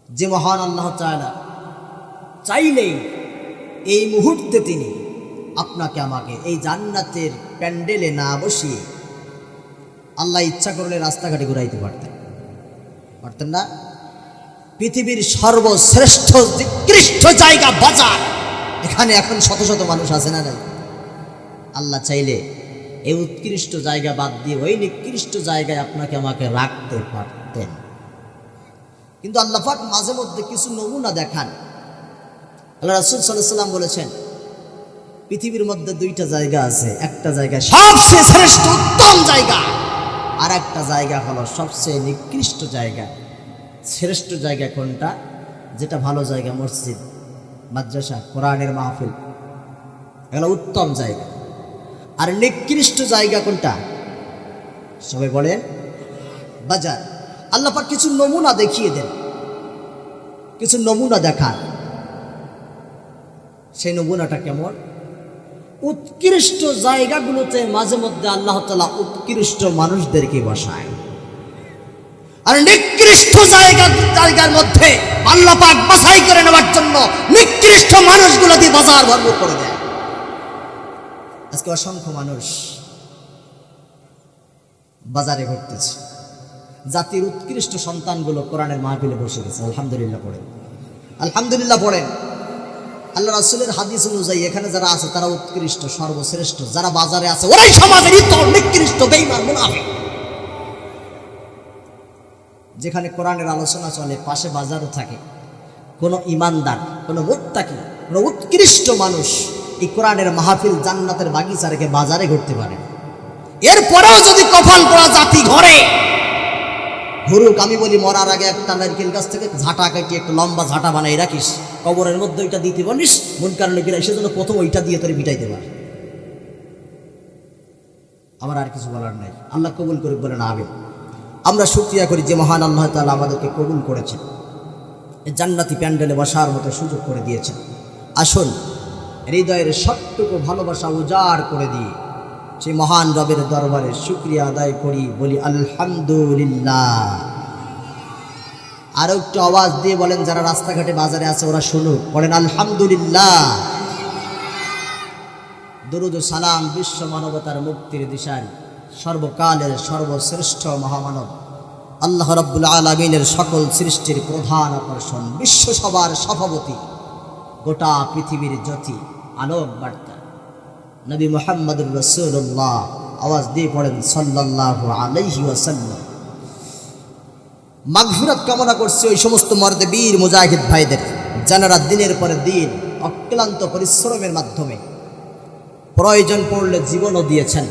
যে মহান আল্লাহ তাআলা চাইলেই এই মুহূর্তে তিনি আপনাকে আমাকে এই জান্নাতের প্যান্ডেলে না বসিয়ে আল্লাহ ইচ্ছা করলে রাস্তাঘাটে ঘুরাইতে পারতেন না? পৃথিবীর সর্বশ্রেষ্ঠ নিকৃষ্ট জায়গা বাজার, এখানে এখন শত শত মানুষ আছে না নাই? আল্লাহ চাইলে এই উৎকৃষ্ট জায়গা বাদ দিয়ে ওই নিকৃষ্ট জায়গায় আপনাকে আমাকে রাখতে পারতেন। কিন্তু আল্লাহ পাক মাঝে মধ্যে কিছু নমুনা দেখান। আল্লাহ রাসূল সাল্লাল্লাহু আলাইহি ওয়াসাল্লাম বলেছেন, পৃথিবীর মধ্যে 2টা জায়গা আছে, একটা জায়গা সবচেয়ে শ্রেষ্ঠ উত্তম জায়গা, আর একটা জায়গা হলো সবচেয়ে নিকৃষ্ট জায়গা। শ্রেষ্ঠ জায়গা কোনটা? যেটা ভালো জায়গা, মসজিদ, মাদ্রাসা, কোরআনের মাহফিল, এগুলো উত্তম জায়গা। আর নিকৃষ্ট জায়গা কোনটা? সবাই বলেন, বাজার। আল্লাহ পাক কিছু নমুনা দেখিয়ে দেন। কিছু নমুনা দেখান। সেই নমুনাটা কেমন? উৎকৃষ্ট জায়গাগুলোতে মাঝে মধ্যে আল্লাহ তাআলা উৎকৃষ্ট মানুষদেরকে বসায়, আর নিকৃষ্ট জায়গার মধ্যে আল্লাহ পাক বাছাই করে নেওয়ার জন্য নিকৃষ্ট মানুষগুলো দিয়ে বাজার ভরপুর করে দেয়। আজকে অসংখ্য মানুষ বাজারে ঘুরতেছে, জাতির উৎকৃষ্ট সন্তানগুলো কোরআনের মাহফিলে বসে গেছে। আলহামদুলিল্লাহ পড়েন, আলহামদুলিল্লাহ পড়েন। আল্লাহ রাসূলের হাদিস অনুযায়ী এখানে যারা আছে তারা উৎকৃষ্ট, সর্বশ্রেষ্ঠ। যারা বাজারে আছে ওরাই সমাজের ইতর, নিকৃষ্ট, বেঈমান, মুনাফিক। যেখানে কোরআনের আলোচনা চলে পাশে বাজারও থাকে, কোনো ইমানদার, কোনো মুত্তাকি, কোনো উৎকৃষ্ট মানুষ এই কোরআনের মাহফিল, জান্নাতের বাগিচা রেখে বাজারে ঘুরতে পারে। এরপরেও যদি কপাল পড়া জাতি ঘরে ঘুরুক, আমি বলি মরার আগে একটা নারকেল গাছ থেকে ঝাঁটা কেটে একটা লম্বা ঝাঁটা বানাই রাখিস, কবরের মধ্যে ওইটা দিতে বলিস, মন কারণে বিরাই, সেজন্য প্রথম ওইটা দিয়ে তোরে বিটাইতে পারে। আমার আর কিছু বলার নাই। আল্লাহ কবুল করে বলেন আমিন। আমরা শুকরিয়া করি যে মহান আল্লাহ তাআলা আমাদেরকে কবুল করেছেন, এই জান্নাতি প্যান্ডেলে বসার মতো সুযোগ করে দিয়েছেন। আসুন হৃদয়ের সবটুকু ভালোবাসা উজাড় করে দিয়ে সেই মহান রবের দরবারে শুকরিয়া আদায় করি, বলি আলহামদুলিল্লাহ। আরো একটু আওয়াজ দিয়ে বলেন, যারা রাস্তাঘাটে বাজারে আছে ওরা শুনুক, বলেন আলহামদুলিল্লাহ। দরুদ ও সালাম বিশ্ব মানবতার মুক্তির দিশারি, সর্বকালের সর্বশ্রেষ্ঠ মহামানব আল্লাহ রাব্বুল আলামিনের সকল সৃষ্টির প্রধান আকর্ষণ, বিশ্ব সবার সভাপতি, গোটা পৃথিবীর জ্যোতি, আলোক বার্তা নবী মুহাম্মদুর রাসূলুল্লাহ। আওয়াজ দিয়ে পড়েন সাল্লাল্লাহু আলাইহি ওয়াসাল্লাম। মাগফিরাত কামনা করছি ওই সমস্ত মর্দে বীর মুজাহিদ ভাইদের, যারা দিনের পরে দিন অক্লান্ত পরিশ্রমের মাধ্যমে প্রয়োজন পড়লে জীবনও দিয়েছেন,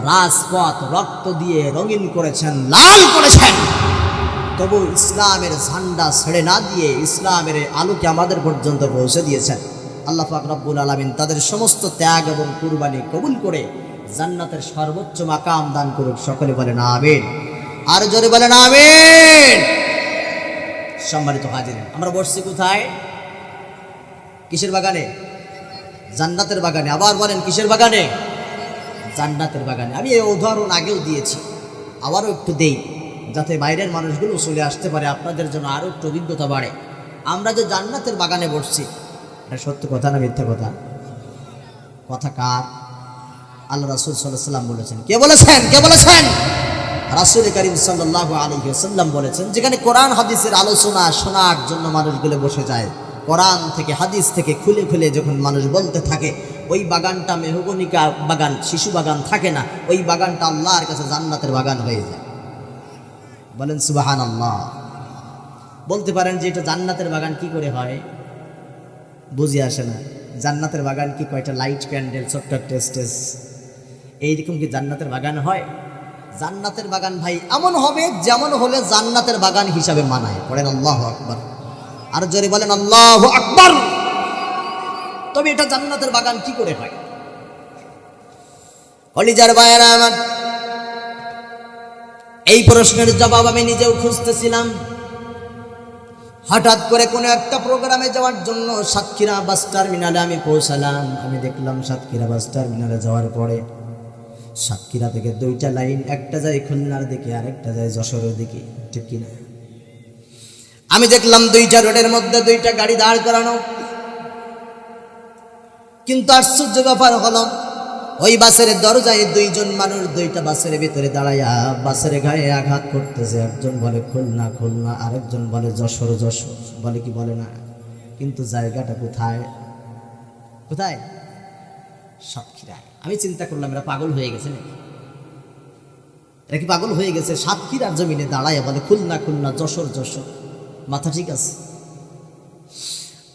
রাজপথ রক্ত দিয়ে রঙিন করেছেন, লাল করেছেন, তবু ইসলামের ঝান্ডা ছেড়ে না দিয়ে ইসলামের আলোকে আমাদের পর্যন্ত পৌঁছে দিয়েছেন। আল্লাহ পাক রব্বুল আলামিন তাদের সমস্ত ত্যাগ এবং কুরবানি কবুল করে জান্নাতের সর্বোচ্চ মাকাম দান করুক। সকলে বলেন আমিন, আর জোরে বলেন আমিন। সম্মানিত হাজিরিন, আমরা বসছি কোথায়? কিসের বাগানে? জান্নাতের বাগানে। আবার বলেন কিসের বাগানে? জান্নাতের বাগানে। আমি এই উদাহরণ আগেও দিয়েছি, আবারও একটু দেই যাতে বাইরের মানুষগুলো চলে আসতে পারে, আপনাদের জন্য আরও একটু অভিজ্ঞতা বাড়ে। আমরা যে জান্নাতের বাগানে বসছি, এটা সত্য কথা না মিথ্যা কথা? কথা কার? আল্লাহ রাসূল সাল্লাল্লাহু আলাইহি ওয়াসাল্লাম বলেছেন। কে বলেছেন? কে বলেছেন? রাসূল করিম সাল্লাল্লাহু আলাইহি ওয়াসাল্লাম বলেছেন। যেখানে কোরআন হাদিসের আলোচনা শোনার জন্য মানুষগুলো বসে যায়, কোরআন থেকে হাদিস থেকে খুলে খুলে যখন মানুষ বলতে থাকে, ওই বাগানটা মেহগনিকা বাগান, শিশু বাগান থাকে না, ওই বাগানটা আল্লাহর কাছে জান্নাতের বাগান হয়ে যায়। বলেন সুবহানাল্লাহ। বলতে পারেন যে এটা জান্নাতের বাগান কি করে হয়? বুঝে আসে না। জান্নাতের বাগান কি কয়টা লাইট, প্যান্ডেল, ছোট্ট একটা স্টেজ, এইরকম কি জান্নাতের বাগান হয়? জান্নাতের বাগান ভাই এমন হবে যেমন হলে জান্নাতের বাগান হিসাবে মানায়। পড়েন আল্লাহু আকবার, আর জোরে বলেন আল্লাহু আকবার। তবে এটা জান্নাতের বাগান কি করে হয়? কলিজার ভাইয়েরা আমার, এই প্রশ্নের জবাব আমি নিজেও খুঁজতেছিলাম। হঠাৎ করে কোনো একটা প্রোগ্রামে যাওয়ার জন্য সাতক্ষীরা বাস টার্মিনালে আমি পৌঁছালাম। আমি দেখলাম সাতক্ষীরা বাস টার্মিনালে যাওয়ার পরে সাতক্ষীরা থেকে দুইটা লাইন, একটা যায় খুলনার দিকে আর একটা যায় যশোরের দিকে, ঠিক কিনা? আমি দেখলাম দুইটা রোডের মধ্যে দুইটা গাড়ি দাঁড় করানো, কিন্তু আশ্চর্য ব্যাপার হলো ওই বাসের দরজায় দুইজন মানুষ দুইটা বাসের ভিতরে দাঁড়াইয়া বাসের গায়ে আঘাত করতেছে। একজন বলে খুলনা খুলনা, আরেকজন বলে যশোর যশোর, বলে কি বলে না, কিন্তু জায়গাটা কোথায়? কোথায়? সাতক্ষীরায়। আমি চিন্তা করলাম এরা পাগল হয়ে গেছে নাকি? এরা কি পাগল হয়ে গেছে? সাতক্ষীরার জমিনে দাঁড়াইয়া বলে খুলনা খুলনা, যশোর যশোর, মাথা ঠিক আছে?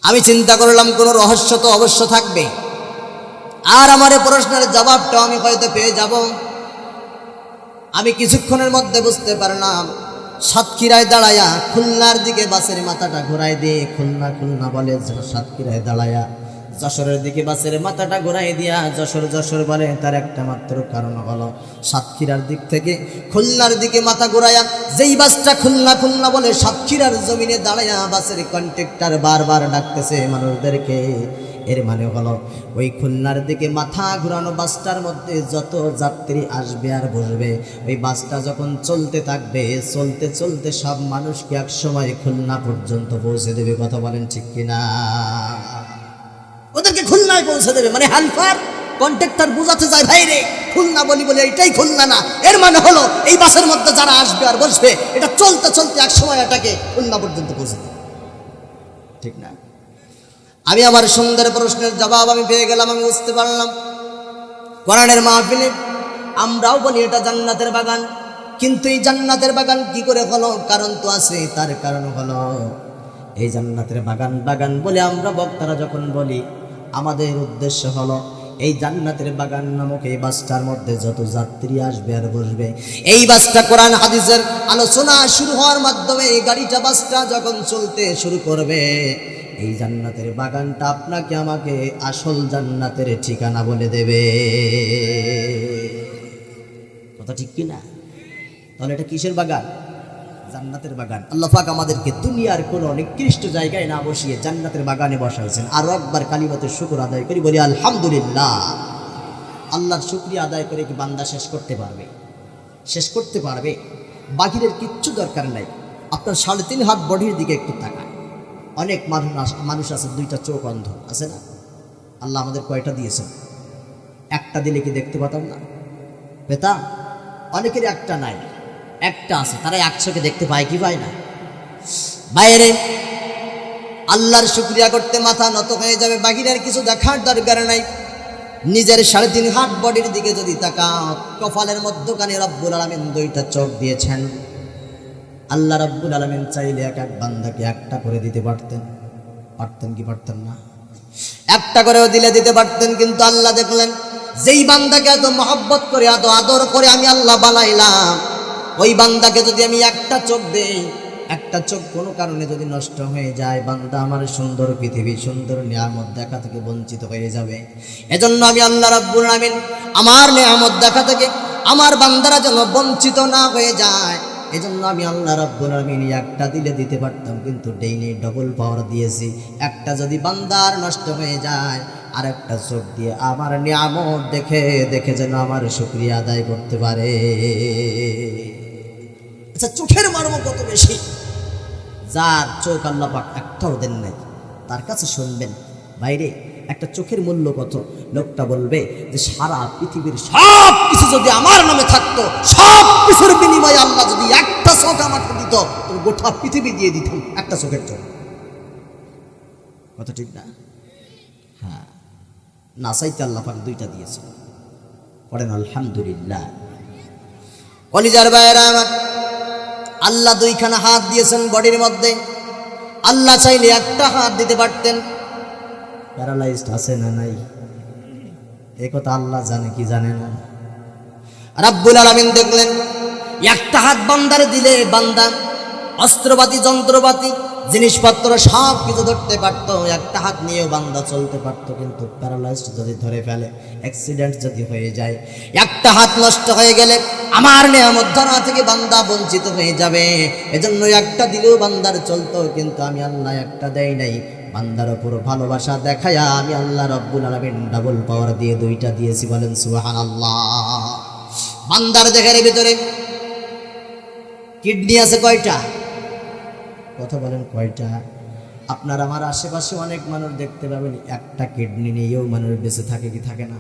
আমি চিন্তা করলাম কোনো রহস্য তো অবশ্য থাকবে, আর আমার এই প্রশ্নের জবাবটাও আমি হয়তো পেয়ে যাব। আমি কিছুক্ষণের মধ্যে বুঝতে পারলাম সাতক্ষীরায় দাঁড়ায়া খুলনার দিকে বাসের মাথাটা ঘোরায় দিয়ে খুলনা খুলনা বলে, সাতক্ষীরায় দাঁড়ায়া যশোরের দিকে বাসের মাথাটা ঘুরাই দিয়া যশোর যশোর বলে, তার একটা মাত্র কারণ হলো সাতক্ষীরার দিক থেকে খুলনার দিকে মাথা ঘুরাইয়া যেই বাসটা খুলনা খুলনা বলে সাতক্ষীরার জমিনে দাঁড়াইয়া বাসের কন্ট্রাক্টর বারবার ডাকতেছে মানুষদেরকে। এর মানে হলো ওই খুলনার দিকে মাথা ঘুরানো বাসটার মধ্যে যত যাত্রী আসবে আর বসবে, ওই বাসটা যখন চলতে থাকবে চলতে চলতে সব মানুষকে এক সময় খুলনা পর্যন্ত পৌঁছে দেবে। কথা বলেন ঠিক কিনা? ওদেরকে খুলনায় পৌঁছে দেবে। মানে হালফার কন্ট্রাক্টর বুঝাতে যায়, ভাই রে খুলনা বলি বলে এটাই খুলনা না, এর মানে হলো এই বাসের মধ্যে যারা আসবে আর বসবে এটা চলতে চলতে এক সময় এটাকে খুলনা পর্যন্ত পৌঁছে দেবে। ঠিক না? আমি আমার সুন্দর প্রশ্নের জবাব আমি পেয়ে গেলাম, আমি বুঝতে পারলাম কোরআনের মাহফিলে আমরাও বলি এটা জান্নাতের বাগান, কিন্তু এই জান্নাতের বাগান কি করে হলো? কারণ তো আছে। তার কারণ হলো এই জান্নাতের বাগান বাগান বলে আমরা বক্তারা যখন বলি, আমাদের উদ্দেশ্য হলো এই জান্নাতের বাগান নামক এই বাসটার মধ্যে যত যাত্রী আসবে আর বসবে, এই বাসটা কোরআন হাদিসের আলোচনা শুরু হওয়ার মাধ্যমে এই গাড়িটা বাসটা যখন চলতে শুরু করবে, এই জান্নাতের বাগানটা আপনাকে আমাকে আসল জান্নাতের ঠিকানা বলে দেবে। কথা ঠিক কিনা? তাহলে এটা কিসের বাগান? জান্নাতের বাগান। আল্লাহ পাক আমাদেরকে দুনিয়ার কোনো নিকৃষ্ট জায়গায় না বসিয়ে জান্নাতের বাগানে বসাইছেন। আরো একবার কালিমাতের শুকর আদায় করি, বলি আলহামদুলিল্লাহ। আল্লাহর শুকরিয়া আদায় করে কি বান্দা শেষ করতে পারবে? শেষ করতে পারবে? বাহিরের কিচ্ছু দরকার নাই। আপনার 3.5 হাত বডির দিকে একটু তাকান। অনেক মানুষ আছে দুইটা চোখ অন্ধ, আছে না? আল্লাহ আমাদের কয়টা দিয়েছেন? একটা দিলে কি দেখতে পাতাম না? পেতাম? অনেকের একটা নাই, একটা আছে, তারা এক চোখে দেখতে পায় কি পায় না? বাইরে আল্লাহর শুকরিয়া করতে মাথা নত হয়ে যাবে। বাহিরের কিছু দেখার দরকার নাই। নিজের 3.5 হাত বডির দিকে যদি তাকাও, কপালের মধ্যখানে রব্বুল আলামিন দুইটা চোখ দিয়েছেন। আল্লাহ রাব্বুল আলামিন চাইলে এক এক বান্দাকে একটা করে দিতে পারতেন। পারতেন কি পারতেন না? একটা করেও দিলে দিতে পারতেন, কিন্তু আল্লাহ দেখলেন যেই বান্দাকে এত মহব্বত করে এত আদর করে আমি আল্লাহ বানাইলাম, ওই বান্দাকে যদি আমি একটা চোখ দেই, একটা চোখ কোনো কারণে যদি নষ্ট হয়ে যায়, বান্দা আমার সুন্দর পৃথিবী সুন্দর নিয়ামত দেখা থেকে বঞ্চিত হয়ে যাবে। এজন্য আমি আল্লাহ রাব্বুল আলামিন আমার নিয়ামত দেখা থেকে আমার বান্দারা যেন বঞ্চিত না হয়ে যায়, এজন্য আমি আল্লাহ রাব্বুল আলামিন একটা দিলে দিতে পারতাম, কিন্তু দেইনি, ডবল পাওয়ার দিয়েছি। একটা যদি বান্দার নষ্ট হয়ে যায়, আর একটা চোখ দিয়ে আমার নিয়ামত দেখে দেখে যেন আমার শুকরিয়া আদায় করতে পারে। আচ্ছা, চোখের মর্ম কত বেশি! যার চোখ আল্লাহ পাক একটাও দেন নাই, তার কাছে শুনবেন, বাইরে একটা চোখের মূল্য কত? লোকটা বলবে যে সারা পৃথিবীর সব কিছু যদি আমার নামে থাকতো, সব কিছুর বিনিময়ে আল্লাহ যদি একটা চোখ আমাকে দিত, তো গোটা পৃথিবী দিয়ে দিতাম একটা চোখের জন্য। কথা ঠিক না? হ্যাঁ, না চাইতে আল্লাহ পাক দুইটা দিয়েছে। পড়েন আলহামদুলিল্লাহ। কলিজার ভাইয়েরা আমার, আল্লাহ দুইখানা হাত দিয়েছেন বডির মধ্যে। আল্লাহ চাইলে একটা হাত দিতে পারতেন। প্যারালাইজড আছে না নাই, এই কথা আল্লাহ জানে কি জানে না? রাব্বুল আলামিন দেখলেন একটা হাত বান্দারে দিলে বান্দা অস্ত্রপাতি যন্ত্রপাতি জিনিসপত্র সব কিছু ধরতে পারত, একটা হাত নিয়েও বান্দা চলতে পারত, কিন্তু প্যারালাইজড যদি ধরে ফেলে, অ্যাক্সিডেন্ট যদি হয়ে যায়, একটা হাত নষ্ট হয়ে গেলে আমার নিয়ামত ধরা থেকে বান্দা বঞ্চিত হয়ে যাবে। এজন্য একটা দিলেও বান্দার চলতো, কিন্তু আমি আল্লাহ একটা দেই নাই। বান্দার উপর ভালোবাসা দেখায়া আমি আল্লাহ রাব্বুল আলামিন ডাবল পাওয়ার দিয়ে দুইটা দিয়েছি। বলেন সুবহানাল্লাহ। বান্দার দেহের ভিতরে কিডনি আছে কয়টা? কথা বলেন কয়টা? আপনার আমার আশেপাশে অনেক মানুষ দেখতে পাবেন একটা কিডনি নিয়েও মানুষ বেঁচে থাকে কি থাকে না?